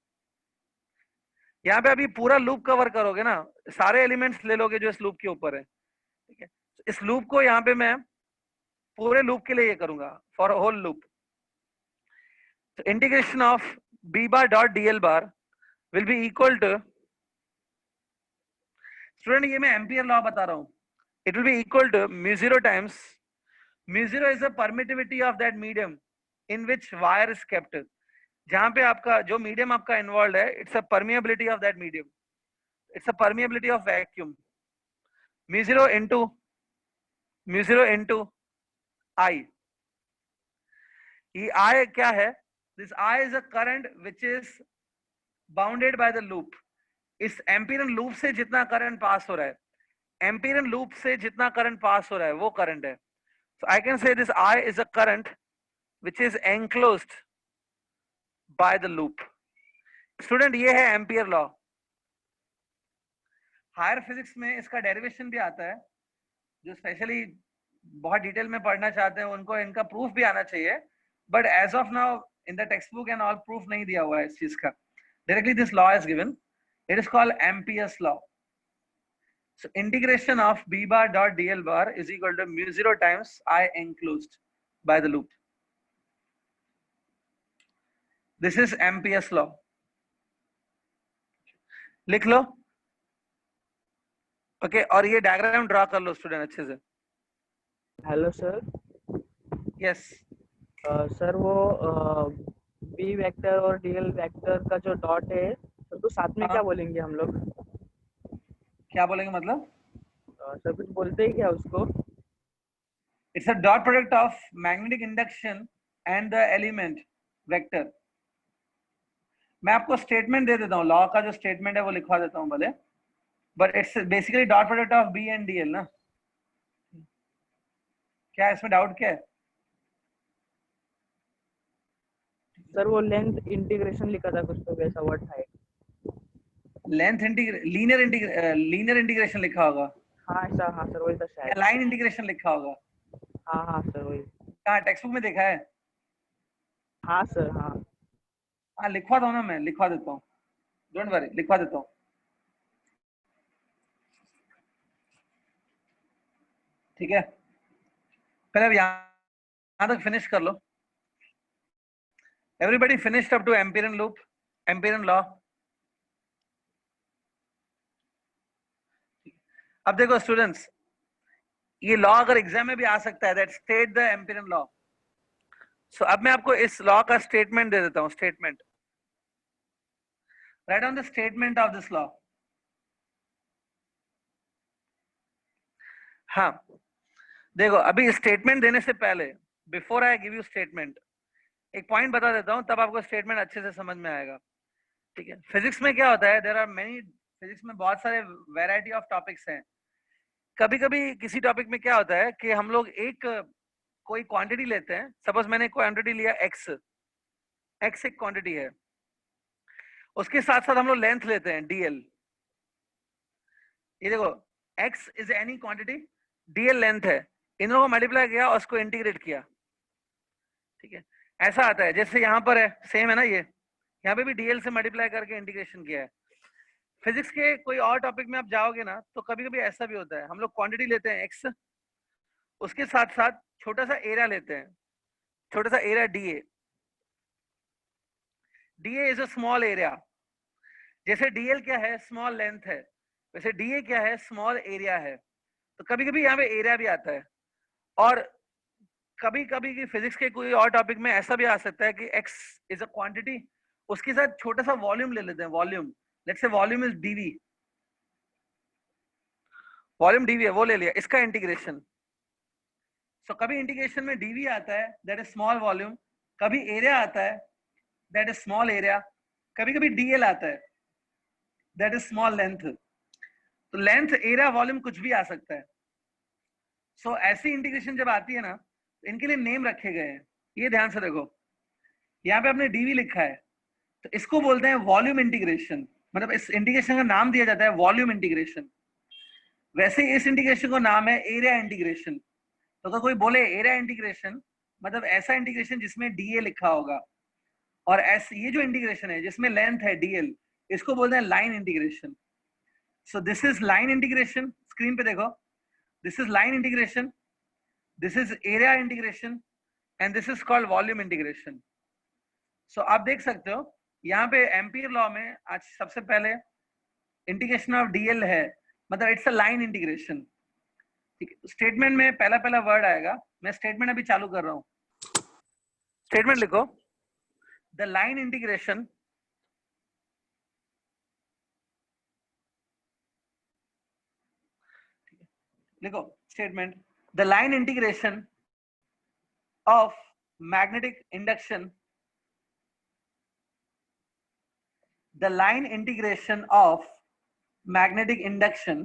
यहाँ पे अभी पूरा लूप कवर करोगे ना, सारे एलिमेंट्स ले लोगे जो इस लूप के ऊपर है, ठीक है। इस लूप को यहाँ पे मैं पूरे लूप के लिए ये करूंगा, फॉर होल लूप। तो integration of B bar dot DL bar will be equal to, student ये मैं एम्पियर लॉ बता रहा हूं, it will be equal to mu zero times, mu zero is the permittivity of that medium in which wire is kept. जहां पे आपका जो मीडियम आपका इन्वॉल्व है, it's a permeability of that medium, it's a permeability of vacuum. Mu zero into आई, ये आई क्या है? This I is a current which is bounded by the loop. इस एम्पीरियन लूप से जितना करंट पास हो रहा है, एम्पीरियन लूप से जितना करंट पास हो रहा है वो करंट है। So I can say this I is a current which is enclosed by the loop. Student ये है एम्पियर लॉ। हायर फिजिक्स में इसका डेरिवेशन भी आता है, जो स्पेशली बहुत डिटेल में पढ़ना चाहते हैं उनको इनका प्रूफ भी आना चाहिए, but as of now in the text book and all proof नहीं दिया हुआ है इस चीज का। Directly this law is given, it is called Ampere's law. So integration of b bar dot dl bar is equal to mu zero times I enclosed by the loop. This is Ampere's law. लिख लो, ओके। और ये डायग्राम ड्रा कर लो स्टूडेंट अच्छे से। Hello sir. यस सर वो बी वेक्टर और डीएल वेक्टर का जो डॉट है सर, तो साथ में क्या बोलेंगे हम लोग? क्या बोलेंगे मतलब? सर कुछ बोलते हैं क्या उसको? It's a dot product of magnetic induction and the element vector. मैं आपको स्टेटमेंट दे देता हूँ, लॉ का जो स्टेटमेंट है वो लिखवा देता हूँ भले, but it's basically dot product of B and dl ना। क्या इसमें डाउट क्या है? सर वो लेंथ इंटीग्रेशन लिखा था कुछ तो वैसा, what height? Length linear integration लिखा होगा, हाँ सर, हाँ सर वही था शायद। लाइन इंटीग्रेशन लिखा होगा। हाँ हाँ सर वही। कहाँ टेक्स्ट बुक में देखा है? हाँ सर हाँ। हाँ लिखवा दो ना, मैं लिखवा देता हूँ, डोंट वरी, लिखवा देता हूँ। ठीक है, पहले अब यहाँ तक फिनिश कर लो। Everybody finished up to Amperian loop, Amperian law. अब देखो स्टूडेंट्स, ये लॉ अगर एग्जाम में भी आ सकता है, दैट स्टेट द एम्पिरियन लॉ। सो अब मैं आपको इस लॉ का स्टेटमेंट दे देता हूँ। Statement, right on the statement of this law. हाँ देखो, अभी स्टेटमेंट देने से पहले, before I give you statement, एक पॉइंट बता देता हूँ, तब आपको स्टेटमेंट अच्छे से समझ में आएगा। ठीक है, फिजिक्स में क्या होता है, देयर आर मेनी, फिजिक्स में बहुत सारे वैरायटी ऑफ टॉपिक्स हैं। कभी कभी किसी टॉपिक में क्या होता है कि हम लोग एक कोई क्वांटिटी लेते हैं, सपोज मैंने क्वांटिटी लिया एक्स, एक्स एक क्वांटिटी है, उसके साथ साथ हम लोग लेंथ लेते हैं डीएल। ये देखो, x is any quantity, DL length है, इन लोगों को मल्टीप्लाई किया और उसको इंटीग्रेट किया। ठीक है, ऐसा आता है, जैसे यहाँ पर है, सेम है ना, ये यहाँ पे भी डीएल से मल्टीप्लाई करके इंटीग्रेशन किया है। फिजिक्स के कोई और टॉपिक में आप जाओगे ना, तो कभी कभी ऐसा भी होता है, हम लोग क्वांटिटी लेते हैं एक्स, उसके साथ साथ छोटा सा एरिया लेते हैं, छोटा सा area DA. DA is a small area. जैसे डीएल क्या है, स्मॉल लेंथ है, वैसे डीए क्या है, स्मॉल एरिया है। तो कभी कभी यहाँ पे एरिया भी आता है, और कभी कभी की फिजिक्स के कोई और टॉपिक में ऐसा भी आ सकता है कि x इज अ क्वांटिटी, उसके साथ छोटा सा वॉल्यूम ले लेते हैं, volume, let's say volume is dv, volume dv है, वो ले लिया, इसका इंटीग्रेशन। सो कभी इंटीग्रेशन में dv आता है, दैट इज स्मॉल वॉल्यूम, कभी एरिया आता है, दैट इज स्मॉल एरिया, कभी कभी dl आता है, दैट इज स्मॉल लेंथ। तो लेंथ, एरिया, वॉल्यूम कुछ भी आ सकता है। सो ऐसी इंटीग्रेशन जब आती है ना, तो इनके लिए नेम रखे गए हैं, ये ध्यान से देखो, यहाँ पे आपने dv लिखा है, तो इसको बोलते हैं वॉल्यूम इंटीग्रेशन, मतलब इस इंटीग्रेशन का नाम दिया जाता है वॉल्यूम इंटीग्रेशन। वैसे इस इंटीग्रेशन को नाम है एरिया इंटीग्रेशन। तो अगर कोई बोले एरिया इंटीग्रेशन, मतलब ऐसा इंटीग्रेशन जिसमें dA लिखा होगा, और ऐसे ये जो इंटीग्रेशन है जिसमें लेंथ है dl, इसको बोलते हैं line integration. So this is line integration, screen पे देखो, this is line integration, this is area integration, and this is called volume integration. सो आप देख सकते हो यहाँ पे एम्पियर लॉ में आज सबसे पहले इंटीग्रेशन ऑफ dl है, मतलब इट्स अ लाइन इंटीग्रेशन। ठीक है, स्टेटमेंट में पहला पहला वर्ड आएगा, मैं स्टेटमेंट अभी चालू कर रहा हूँ, स्टेटमेंट लिखो, द लाइन इंटीग्रेशन लिखो, statement, the line integration of magnetic induction, the line integration of magnetic induction,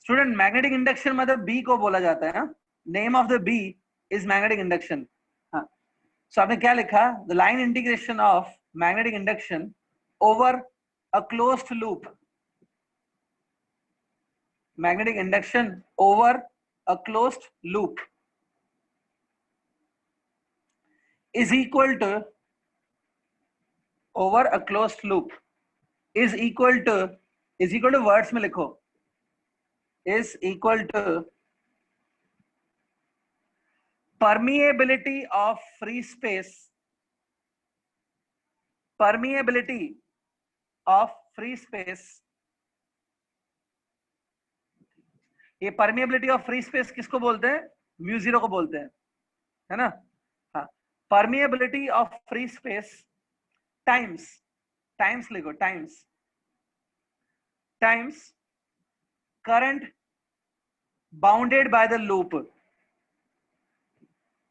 student magnetic induction मतलब बी को बोला जाता है, name of the B is magnetic induction. हाँ, सो आपने क्या लिखा, the line integration of magnetic induction over a closed loop, magnetic induction over a closed loop is equal to, over a closed loop is equal to words में लिखो, is equal to permeability of free space, permeability of free space। ये permeability of free space किसको बोलते हैं, म्यू जीरो को बोलते हैं, है ना। हाँ, permeability of free space times, times लिखो, times current bounded by the loop,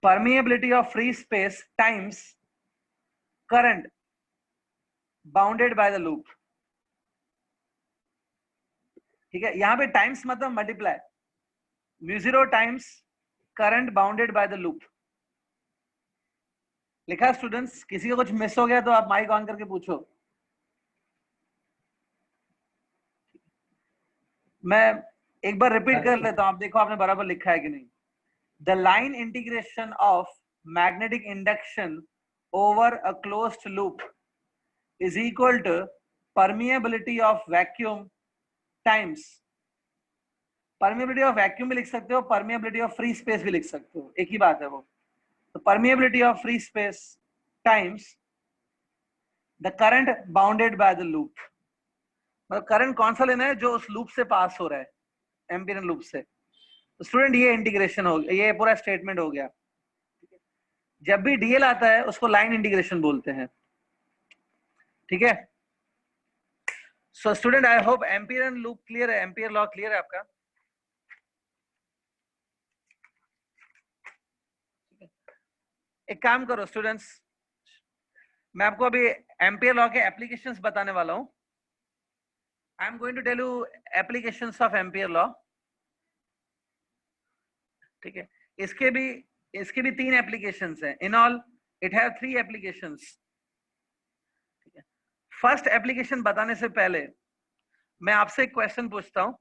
permeability of free space times current bounded by the loop। ठीक है, यहां पे टाइम्स मतलब multiply, mu zero times current bounded by the loop लिखा। स्टूडेंट्स, किसी को कुछ मिस हो गया तो आप माइक ऑन करके पूछो, मैं एक बार रिपीट कर लेता हूं, आप देखो आपने बराबर लिखा है कि नहीं। The line integration of magnetic induction over a closed loop is equal to permeability of vacuum times, permeability of vacuum भी लिख सकते हो, परमिएबिलिटी ऑफ फ्री स्पेस भी लिख सकते हो, एक ही बात है वो। तो permeability of free space times the current bounded by the loop, मतलब करंट कौन सा लेना है जो उस लूप से पास हो रहा है, एम्पियरल लूप से। तो स्टूडेंट ये इंटीग्रेशन हो गया, ये पूरा स्टेटमेंट हो गया। जब भी डीएल आता है उसको लाइन इंटीग्रेशन बोलते हैं, ठीक है। So student, I hope ampere loop clear है, एम्पियर लॉ क्लियर है आपका। एक काम करो स्टूडेंट्स, मैं आपको अभी एम्पियर लॉ के एप्लीकेशंस बताने वाला हूं। I am going to tell you applications of Ampere law, ठीक है। इसके भी 3 एप्लीकेशंस हैं, in all it have 3 applications, ठीक है। फर्स्ट एप्लीकेशन बताने से पहले मैं आपसे एक क्वेश्चन पूछता हूं,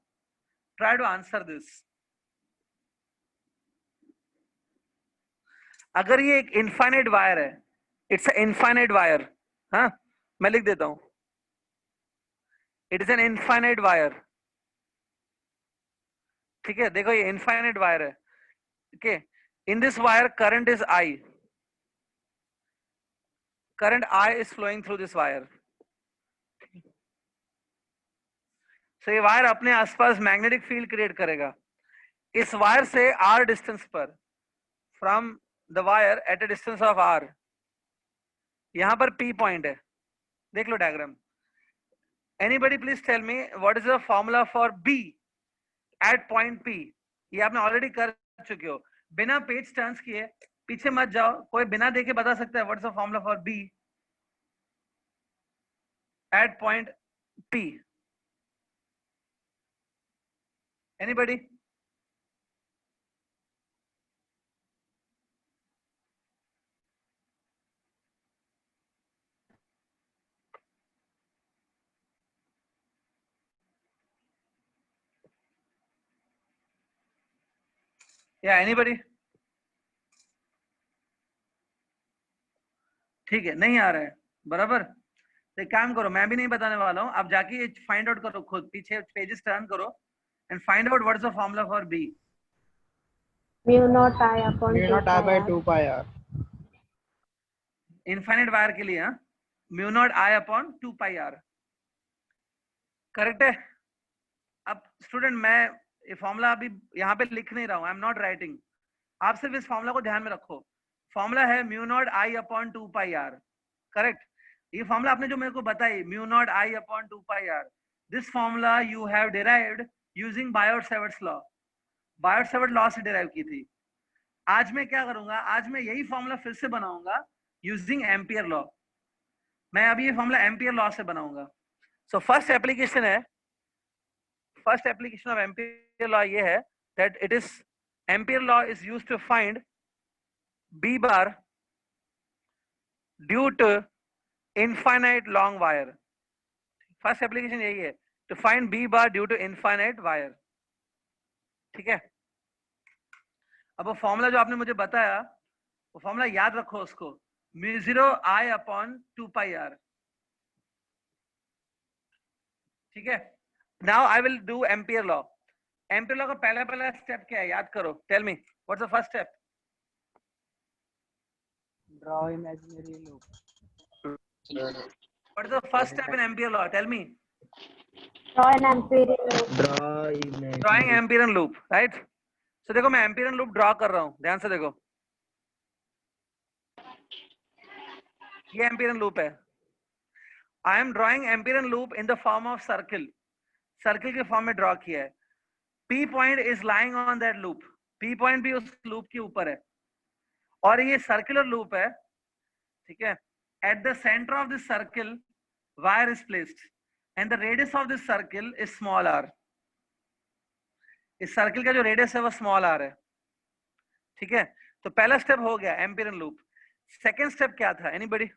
ट्राई टू आंसर दिस। अगर ये एक इनफाइनाइट वायर है, इट्स अ इनफाइनाइट वायर, हाँ मैं लिख देता हूं, it is an infinite wire, ठीक है। देखो ये इनफाइनाइट वायर है, okay. In this wire current is I, current I is flowing through this wire, सो ये वायर अपने आसपास मैग्नेटिक फील्ड क्रिएट करेगा। इस वायर से r डिस्टेंस पर, from the wire at a distance of r, यहां पर p पॉइंट है, देख लो diagram. Anybody please tell me what is the formula for b at point p? ये आपने ऑलरेडी कर चुके हो, बिना पेज टर्न्स किए, पीछे मत जाओ, कोई बिना देखे बता सकता है what is the formula for b at point p? Anybody? या एनीबडी? ठीक है, नहीं आ रहा है बराबर। तो एक काम करो, मैं भी नहीं बताने वाला हूं, आप जाके फाइंड आउट करो खुद, पीछे पेजेस टर्न करो and find out what is the formula for b। Mu naught I upon Mu 2 naught I pi by r. 2 pi r. Infinite wire के लिए, हाँ, mu naught I upon 2 pi r, correct है। अब स्टूडेंट, मैं ये फॉर्मूला अभी यहाँ पे लिख नहीं रहा हूँ, आई एम नॉट राइटिंग, आप सिर्फ इस फॉर्मूला को ध्यान में रखो। फॉर्मूला है mu naught I upon 2 pi r, correct. ये फॉर्मूला आपने जो मेरे को बताई, mu naught I upon 2 pi r, this formula you have derived using Biot Savart's law. Biot Savart law से डिराइव की थी। आज मैं क्या करूंगा, आज मैं यही फॉर्मूला फिर से बनाऊंगा यूजिंग एम्पियर लॉ। मैं अभी ये फॉर्मूला एम्पियर लॉ से बनाऊंगा। सो फर्स्ट एप्लीकेशन है, first application of Ampere law ये है that it is, Ampere law is used to find b bar due to infinite long wire. First application यही है, to find b bar due to infinite wire, ठीक है। अब वो फॉर्मूला जो आपने मुझे बताया, वो फॉर्मूला याद रखो उसको, mu 0 i upon 2 pi r, ठीक है। Now I will do Ampere law. Ampere law का पहला स्टेप क्या है, याद करो, tell me what's the first step? Draw imaginary loop. What is the first step in ampere law? Tell me. Draw an Amperian loop. Drawing Amperian loop, right? So देखो, मैं Amperian loop draw कर रहा हूँ, ध्यान से देखो, ये Amperian loop है। I am drawing Amperian loop in the form of circle, circle के फॉर्म में ड्रॉ किया है। P point is lying on that loop, P point भी उस लूप के ऊपर है, और ये सर्कुलर लूप है, ठीक है। At the center of this circle, wire is placed, and the radius of this circle is small r. इस सर्कल का जो रेडियस है वो स्मॉल r है, ठीक है। तो पहला स्टेप हो गया एम्पिरियन लूप। सेकंड स्टेप क्या था, एनीबॉडी?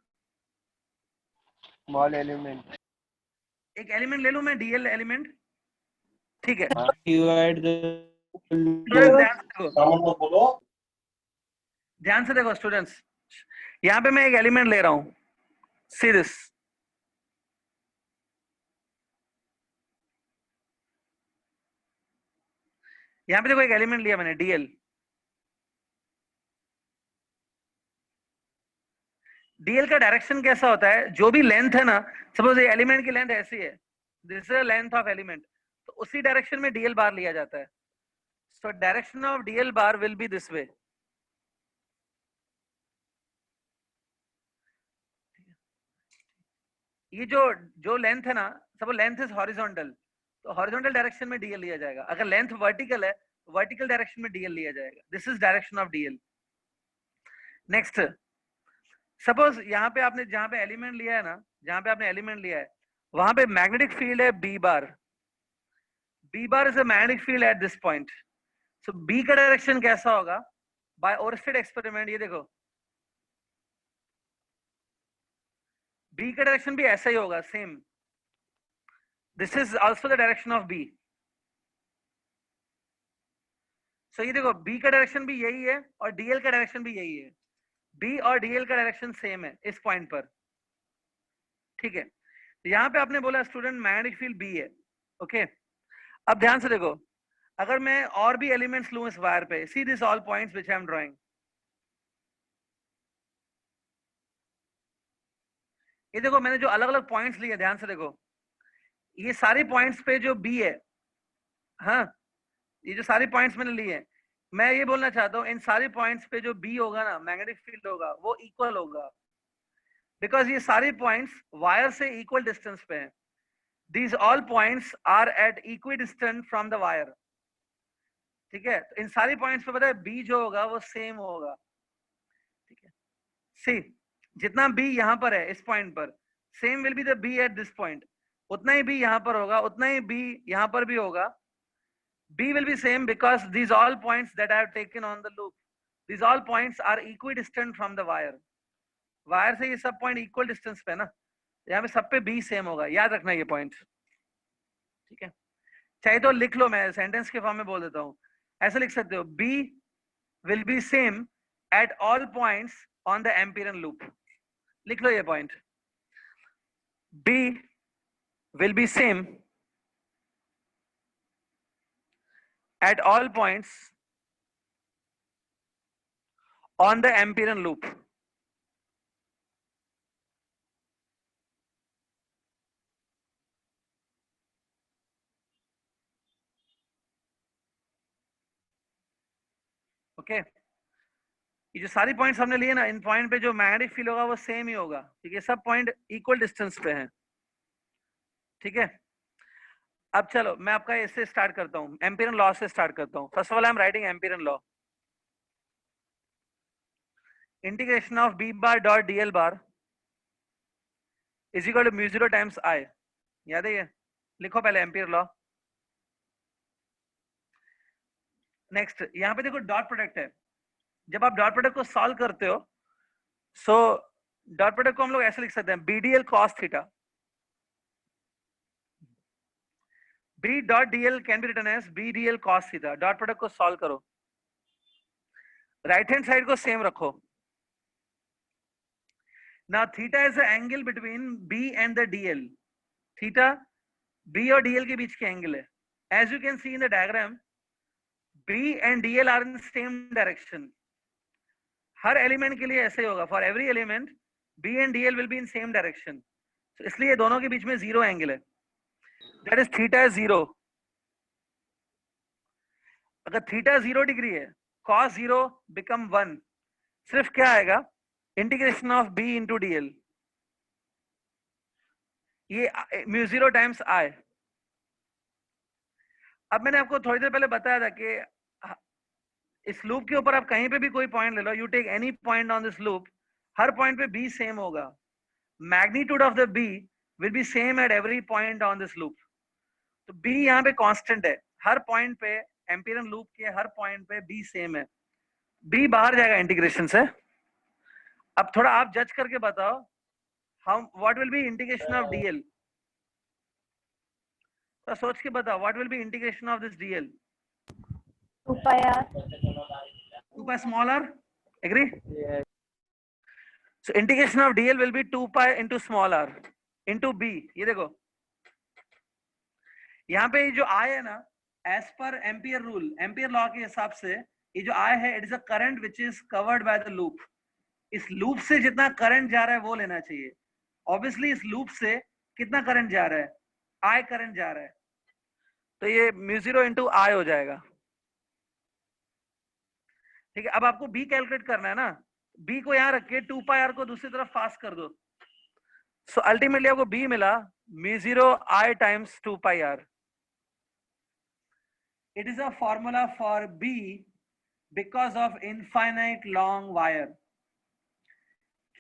Small element. एक एलिमेंट ले लूं मैं, डीएल एलिमेंट, ठीक है। Divide the ध्यान से देखो स्टूडेंट्स, यहाँ पे मैं एक एलिमेंट ले रहा हूं, सी दिस, यहाँ पे देखो एक एलिमेंट लिया मैंने डीएल। डीएल का डायरेक्शन कैसा होता है, जो भी लेंथ है ना, सपोज ये एलिमेंट की लेंथ ऐसी है, this is length of element, तो उसी डायरेक्शन में डीएल बार लिया जाता है। So direction of DL bar will be this way. ये जो लेंथ है ना, सपोज लेंथ इज हॉरिजॉन्टल, तो हॉरिजॉन्टल डायरेक्शन में डीएल लिया जाएगा। अगर लेंथ वर्टिकल है, वर्टिकल डायरेक्शन में डीएल लिया जाएगा। This is direction of DL. Next, suppose यहाँ पे आपने जहां पे एलिमेंट लिया है ना, जहां पे आपने एलिमेंट लिया है, वहां पे मैग्नेटिक फील्ड है B bar. B bar is a magnetic field at this point. So B का डायरेक्शन कैसा होगा, बाय ओरस्टेड एक्सपेरिमेंट, ये देखो, बी का डायरेक्शन भी ऐसा ही होगा, same. This is also the direction of B. सो ये देखो, बी का डायरेक्शन भी यही है और डीएल का डायरेक्शन भी यही है। बी और डीएल का डायरेक्शन सेम है इस पॉइंट पर, ठीक है। यहाँ पे आपने बोला स्टूडेंट मैग्नेटिक फील्ड बी है, ओके। अब ध्यान से देखो, अगर मैं और भी एलिमेंट्स लूं इस वायर पे, see this all points which I am drawing, ये देखो मैंने जो अलग अलग पॉइंट्स लिए, ध्यान से देखो, ये सारे पॉइंट्स पे जो बी है, हाँ ये जो सारे पॉइंट्स मैंने लिए हैं, मैं ये बोलना चाहता हूँ इन सारे पॉइंट्स पे जो बी होगा ना, मैग्नेटिक फील्ड होगा वो इक्वल होगा, बिकॉज ये सारे पॉइंट्स वायर से इक्वल डिस्टेंस पे हैं. These all points are at equidistant from the wire. ठीक है, तो इन सारी पॉइंट्स पे पता है बी जो होगा वो सेम होगा. ठीक है, सी जितना बी यहाँ पर है इस पॉइंट पर, same will be the B at this point. उतना ही बी यहाँ पर होगा, उतना ही बी यहाँ पर भी होगा. B will be same because these all points that I have taken on the loop, these all points are equidistant from the wire. Wire से ये सब पॉइंट इक्वल डिस्टेंस पे ना, यहाँ पे सब पे B सेम होगा, याद रखना ये पॉइंट. ठीक है, चाहे तो लिख लो, मैं सेंटेंस के फॉर्म में बोल देता हूँ. ऐसे लिख सकते हो, B will be same at all points on the Amperian loop. लिख लो ये point, B will be same at all points on the Amperian loop. Okay, ये जो सारी पॉइंट्स हमने लिए ना, इन पॉइंट पे जो मैग्नेटिक फील्ड होगा वो सेम ही होगा. ठीक है, सब पॉइंट इक्वल डिस्टेंस पे हैं. ठीक है, अब चलो मैं आपका इससे स्टार्ट करता हूँ, एम्पिरियन लॉ से स्टार्ट करता हूँ. First of all I am writing Amperian law. Integration of B bar dot DL bar is equal to mu 0 times I. याद है ये? लिखो पहले एम्पियर लॉ. नेक्स्ट यहाँ पे देखो डॉट प्रोडक्ट है. जब आप डॉट प्रोडक्ट को सॉल्व करते हो, सो डॉट प्रोडक्ट को हम लोग ऐसे लिख सकते हैं, BDL cos theta. B dot DL can be written as BDL cos theta. Dot product को सॉल्व करो, राइट हैंड साइड को सेम रखो. Now theta is the angle between B and the DL. Theta B और डीएल के बीच के एंगल है. As you can see in the diagram, B and DL are in same direction. हर एलिमेंट के लिए ऐसे ही होगा, for every element B and DL will be in same direction. इसलिए दोनों के बीच में जीरो एंगल है, दैट इज थीटा इज 0. अगर थीटा 0 डिग्री है, cos 0 बिकम 1. सिर्फ क्या आएगा, integration of B into DL, ये म्यू 0 टाइम्स आई. अब मैंने आपको थोड़ी देर पहले बताया था कि इस लूप के ऊपर आप कहीं पे भी कोई पॉइंट ले लो, you take any point on this loop, हर पॉइंट पे बी सेम होगा. Magnitude of the B will be same at every point on this loop. तो बी यहाँ पे कांस्टेंट है, हर पॉइंट पे एम्पिरियन लूप के हर पॉइंट पे बी सेम है. बी बाहर जाएगा इंटीग्रेशन से. अब थोड़ा आप जज करके बताओ, how what will be integration of DL. तो सोच के बताओ, what will be integration of this DL. 2 pi r. 2 pi small r, agree? Yes. So integration of dl will be 2 pi into small r into b. ये देखो यहाँ पे जो I है ना, as per ampere rule, ampere law के हिसाब से ये जो I है, it is a current which is covered by the loop. इस लूप से जितना करंट जा रहा है वो लेना चाहिए. ऑब्वियसली इस लूप से कितना करंट जा रहा है, I करंट जा रहा है, तो ये म्यू 0 इंटू I हो जाएगा. ठीक है, अब आपको B कैलकुलेट करना है ना, B को यहाँ रख के 2 pi r को दूसरी तरफ पास कर दो. सो अल्टीमेटली आपको B मिला mu 0 I times 2 pi r. It is a formula for B because of infinite long wire.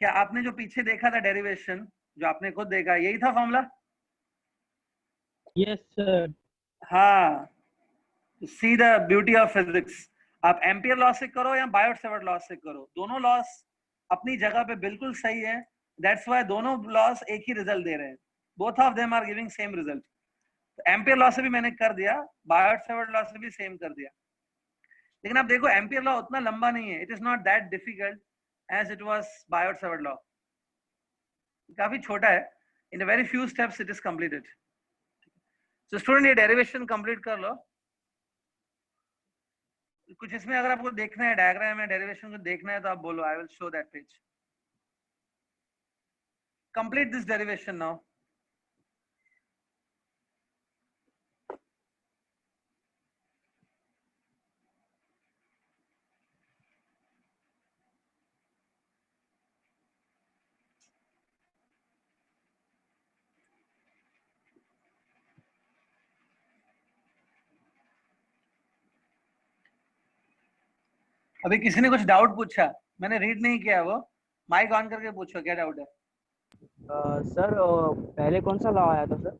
क्या आपने जो पीछे देखा था डेरिवेशन, जो आपने खुद देखा, यही था फॉर्मूला? Yes, sir. हाँ, see the beauty of physics. आप एम्पियर लॉ से करो या बायोट-सेवर्ट लॉ से करो, दोनों लॉस अपनी जगह पे बिल्कुल सही है. दैट्स व्हाई दोनों लॉस एक ही रिजल्ट दे रहे हैं. Both of them are giving same result. तो एम्पियर लॉ से भी मैंने कर दिया, बायोट-सेवर्ट लॉ से भी सेम कर दिया. लेकिन आप देखो एम्पियर लॉ उतना लंबा नहीं है. It is not that difficult as it was Biot Savart law. काफी छोटा है. In a very few steps it is completed. So student ये डेरिवेशन कंप्लीट कर लो. कुछ इसमें अगर आपको देखना है, डायग्राम में डेरिवेशन को देखना है तो आप बोलो, I will show that page. Complete this derivation now. अभी किसी ने कुछ डाउट पूछा, मैंने रीड नहीं किया, वो माइक ऑन करके पूछो क्या डाउट है। सर पहले कौन सा लॉ आया था सर?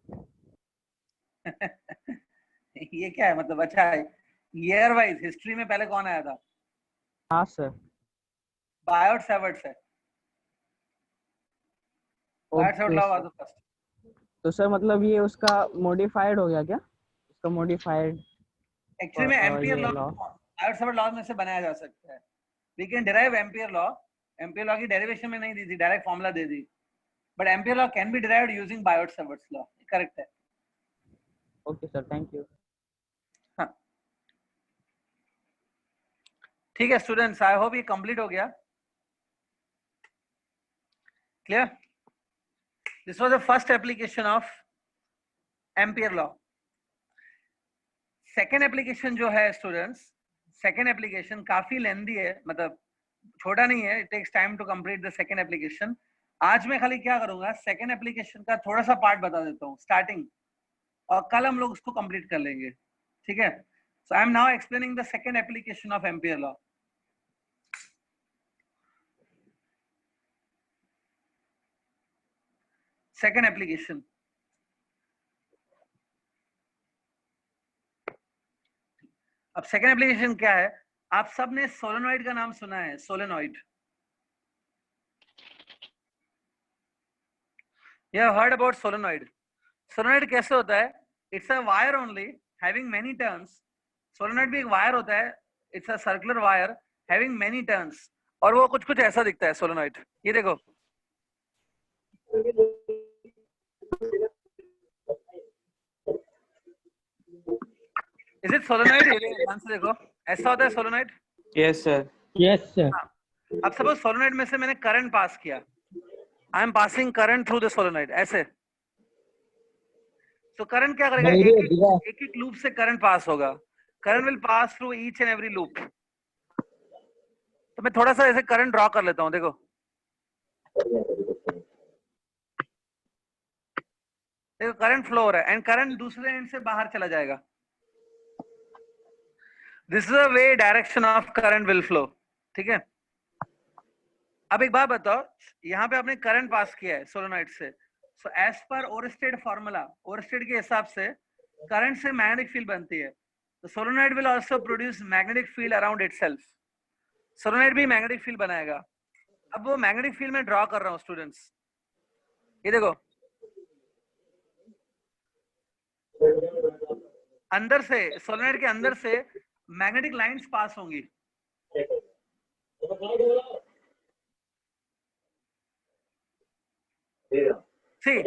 ये क्या है मतलब? अच्छा, ईयर वाइज हिस्ट्री में पहले कौन आया था? हाँ सर। बायोट सेवर्ट्स है। Biot Savart okay law sir. Was the first. तो सर मतलब ये उसका मॉडिफाइड हो गया क्या? उसका मॉडिफाइड एक्चुअली में एम्पियर ये law law. Biot Savart law में से बनाया जा सकता है। We can derive Ampere law. Ampere law की डेरिवेशन में नहीं दी थी, डायरेक्ट फॉर्मूला दे दी, but Ampere law can be derived using Biot Savart's law. Correct है। Okay sir, thank you. हाँ ठीक है स्टूडेंट्स, आई होप ये कंप्लीट हो गया। Clear? This was the first application of Ampere law. Second application जो है स्टूडेंट्स, सेकेंड एप्लीकेशन काफी लेंदी है, मतलब छोटा नहीं है, it takes time to complete the second application. आज मैं खाली क्या करूंगा, सेकेंड एप्लीकेशन का थोड़ा सा पार्ट बता देता हूँ स्टार्टिंग, और कल हम लोग उसको कंप्लीट कर लेंगे। ठीक है? So I am now explaining the second application of Ampere law. Second application, अब सेकेंड एप्लीकेशन क्या है? आप सब ने सोलेनॉइड का नाम सुना है, solenoid. You have heard about solenoid. Solenoid कैसे होता है? It's a wire only having many turns. Solenoid भी एक वायर होता है, it's a circular wire having many turns, और वो कुछ कुछ ऐसा दिखता है सोलेनॉइड। ये देखो, इज इट सोलेनॉइड? ये ध्यान से देखो, ऐसा होता है solenoid. Yes sir. Yes sir. अब सपोज सोलेनॉइड में से मैंने करंट पास किया, I am passing current through the solenoid, ऐसे। तो करंट क्या करेगा? एक एक लूप से करंट पास होगा। Current will pass through each and every loop. तो मैं थोड़ा सा ऐसे करंट ड्रॉ कर लेता हूं, देखो। देखो करंट फ्लो हो रहा है, एंड करंट दूसरे एंड से बाहर चला जाएगा। This is a way direction of current will flow. ठीक है? अब एक बात बताओ, यहाँ पे आपने करंट पास किया है सोलेनॉइड से, सो एज पर ओरस्टेड फॉर्मूला, ओरस्टेड के हिसाब से करंट से मैग्नेटिक फील्ड बनती है। तो solenoid will also produce magnetic field around itself. Solenoid भी मैग्नेटिक फील्ड बनाएगा। अब वो मैग्नेटिक फील्ड में ड्रॉ कर रहा हूं स्टूडेंट्स, ये देखो, अंदर से, सोलेनॉइड के अंदर से मैग्नेटिक लाइंस पास होंगी। सी,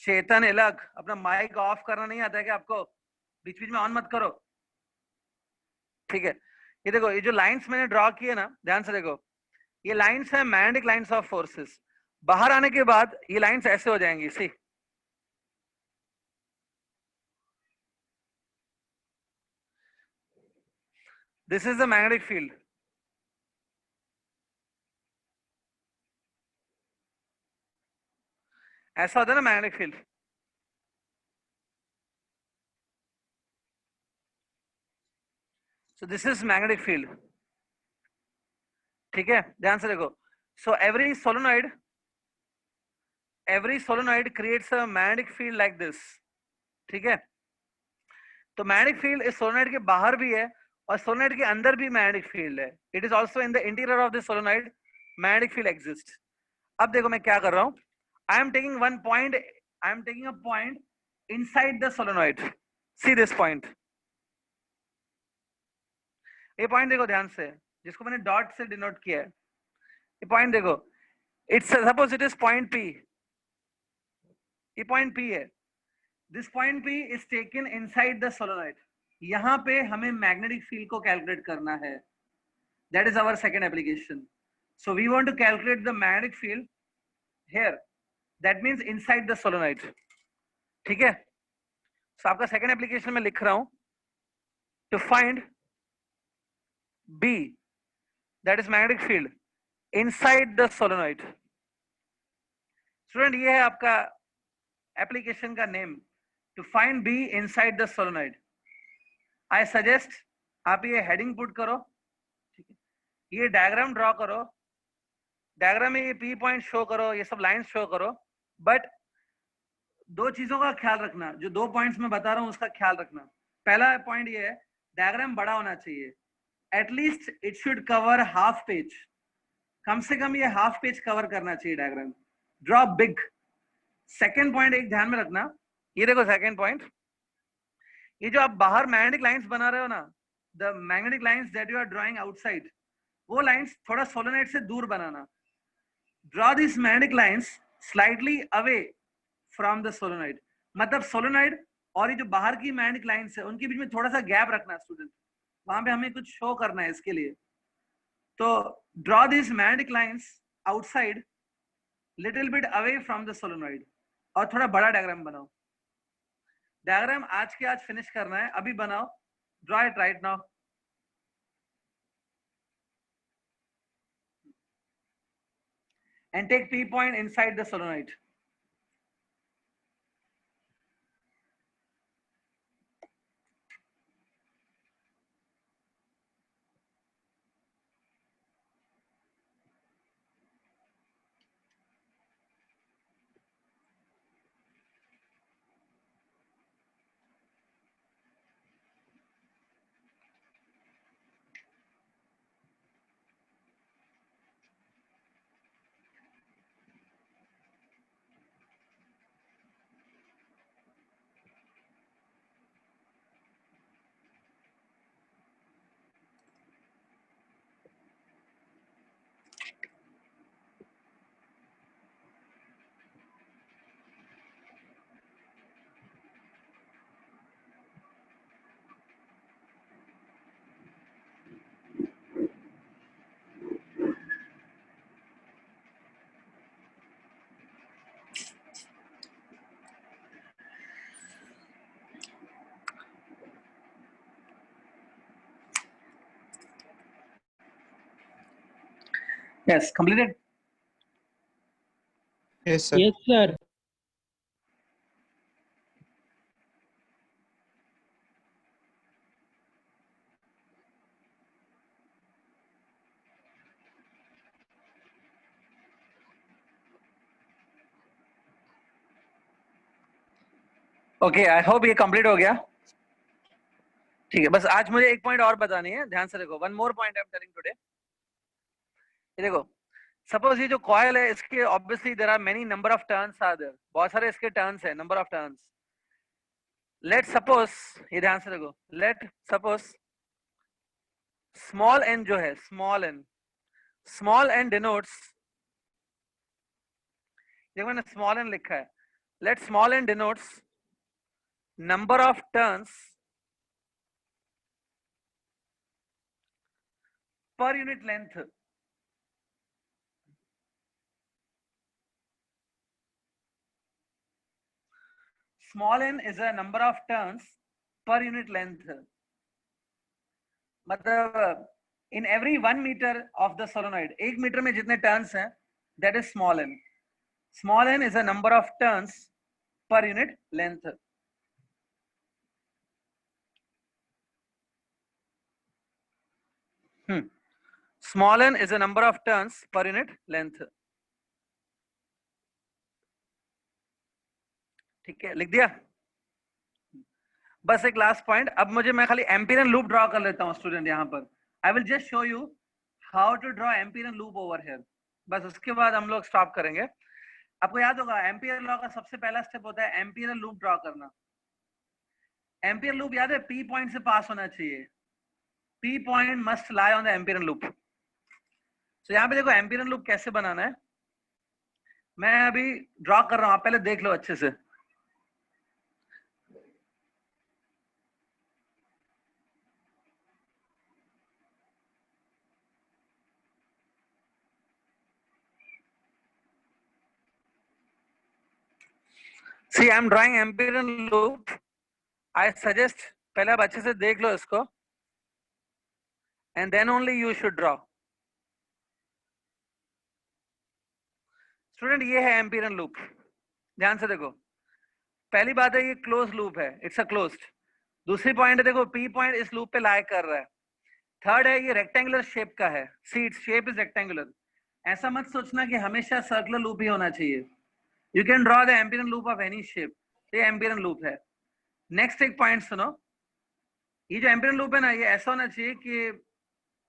चेतन इलक, अपना माइक ऑफ करना नहीं आता है कि आपको? बीच बीच में ऑन मत करो। ठीक है? ये देखो, ये जो लाइंस मैंने ड्रॉ किए ना, ध्यान से देखो, ये लाइंस है मैग्नेटिक लाइंस ऑफ फोर्सेस। बाहर आने के बाद ये लाइंस ऐसे हो जाएंगी। See, this is the magnetic field. ऐसा होता है ना magnetic field. So this is magnetic field. ठीक है? ध्यान से देखो, so every solenoid creates a magnetic field like this. ठीक है? तो मैग्नेटिक फील्ड इस सोलेनॉइड के बाहर भी है, और सोलेनॉइड के अंदर भी मैग्नेटिक फील्ड है। It is also in the interior of this solenoid magnetic field exist. अब देखो मैं क्या कर रहा हूं, I am taking one point, I am taking a point inside the solenoid. See this point, ये पॉइंट देखो ध्यान से, जिसको मैंने डॉट से डिनोट किया है। ये पॉइंट देखो, it's suppose it is point P, ये पॉइंट पी है। This point P is taken inside the solenoid. यहां पे हमें मैग्नेटिक फील्ड को कैलकुलेट करना है। That is our second application. So we want to calculate the magnetic field here, that means inside the solenoid. ठीक है? सो आपका सेकंड एप्लीकेशन में लिख रहा हूं, to find B, that is magnetic field inside the solenoid. Student ये है आपका एप्लीकेशन का name, to find B inside the solenoid. I suggest आप ये हेडिंग पुट करो, ठीक है, ये डायग्राम ड्रॉ करो, डायग्राम में ये पी पॉइंट शो करो, ये सब लाइंस शो करो, बट दो चीजों का ख्याल रखना, जो 2 पॉइंट्स मैं बता रहा हूं उसका ख्याल रखना। पहला पॉइंट ये है, डायग्राम बड़ा होना चाहिए, at least it should cover half page, कम से कम ये हाफ पेज कवर करना चाहिए diagram. Draw big. Second point एक ध्यान में रखना, ये देखो सेकेंड पॉइंट, ये जो आप बाहर मैग्नेटिक लाइंस बना रहे हो ना, the magnetic lines that you are drawing outside, वो लाइंस थोड़ा सोलेनोइड से दूर बनाना। Draw this magnetic lines slightly away from the solenoid, मतलब सोलेनोइड और ये जो बाहर की मैग्नेटिक लाइंस है उनके बीच में थोड़ा सा गैप रखना स्टूडेंट, वहां पे हमें कुछ शो करना है इसके लिए। तो draw this magnetic lines outside little bit away from the solenoid, और थोड़ा बड़ा डायग्राम बनाओ। डायग्राम आज के आज फिनिश करना है, अभी बनाओ, draw it right now. And take P point inside the solenoid. Yes, completed. Yes, sir. Yes, sir. Okay, I hope ये कंप्लीट हो गया। ठीक है, बस आज मुझे एक पॉइंट और बतानी है, ध्यान से देखो। One more point I am telling today. ये देखो, सपोज ये जो कॉइल है इसके obviously there are many number of turns are there, बहुत सारे इसके टर्न्स है, number of turns. Let suppose, ये ध्यान से देखो, लेट सपोज स्मॉल एन जो है, स्मॉल एन डिनोट्स, देखो मैंने स्मॉल एन लिखा है, let small N denotes number of turns per unit length. Small n is a number of turns per unit length. मतलब in every 1 meter of the solenoid, 1 metre में जितने टर्न्स हैं, that is small n. Small n is a number of turns per unit length. Small n is a number of turns per unit length. ठीक है, लिख दिया। बस एक लास्ट पॉइंट, अब मुझे, मैं खाली एम्पिरियन लूप ड्रॉ कर लेता हूँ स्टूडेंट यहाँ पर। I will just show you how to draw Amperian loop over here, बस उसके बाद हम लोग स्टॉप करेंगे। आपको याद होगा एम्पियर लॉ का सबसे पहला स्टेप होता है एम्पिरियन लूप ड्रॉ करना। एम्पियर लूप याद है, पी पॉइंट से पास होना चाहिए, P point must lie on the Amperian loop. तो यहाँ पे देखो एम्पिरियन लूप कैसे बनाना है, मैं अभी ड्रॉ कर रहा हूँ, आप पहले देख लो अच्छे से। See, I am drawing Amperian loop. I suggest पहले आप अच्छे से देख लो इसको, and then only you should draw. Student ये है एम्पिरियन लूप, ध्यान से देखो। पहली बात है ये क्लोज लूप है, इट्स अ क्लोज्ड। दूसरी पॉइंट है देखो पी पॉइंट इस लूप पे लाई कर रहा है। थर्ड है ये रेक्टेंगुलर शेप का है, see its shape is rectangular. ऐसा मत सोचना कि हमेशा सर्कुलर लूप ही होना चाहिए। You can draw the Amperian loop of any shape, ये एम्पिरियन लूप है। नेक्स्ट एक पॉइंट सुनो, ये जो एम्पिरियन लूप है ना, ये ऐसा होना चाहिए कि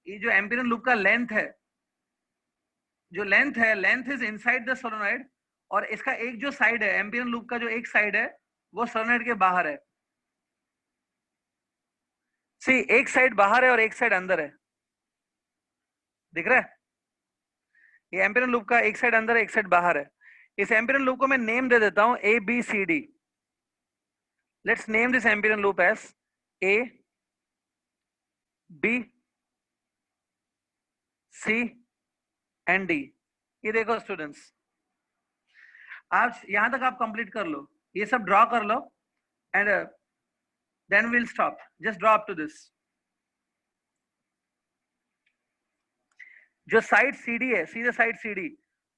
ये जो एम्पिरियन लूप का लेंथ है, जो लेंथ है, length is inside the solenoid, और इसका एक जो साइड है, एम्पिरियन लूप का जो एक साइड है वो सोलेनॉइड के बाहर है। सी एक साइड बाहर है और एक साइड अंदर है, दिख रहा है? ये एम्पिरियन लूप का एक साइड अंदर है, एक साइड बाहर है। इस एम्पिरियन लूप को मैं नेम दे देता हूं A B C D. Let's name this Amperian loop as A B C and D. ये देखो स्टूडेंट्स, आप यहां तक आप कंप्लीट कर लो, ये सब ड्रॉ कर लो, and then will stop. Just draw up to this. जो साइड सीडी है, सीधे साइड सीडी,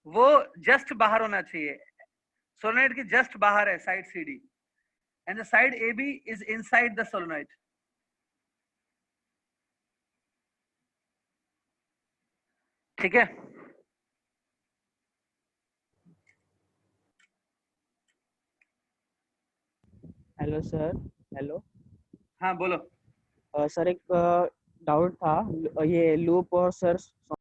वो जस्ट बाहर होना चाहिए, सोलेनॉइड के जस्ट बाहर है side CD, and the side A B is inside the solenoid. ठीक है? Hello sir. हेलो हाँ बोलो। सर, एक डाउट था, ये लूप और सर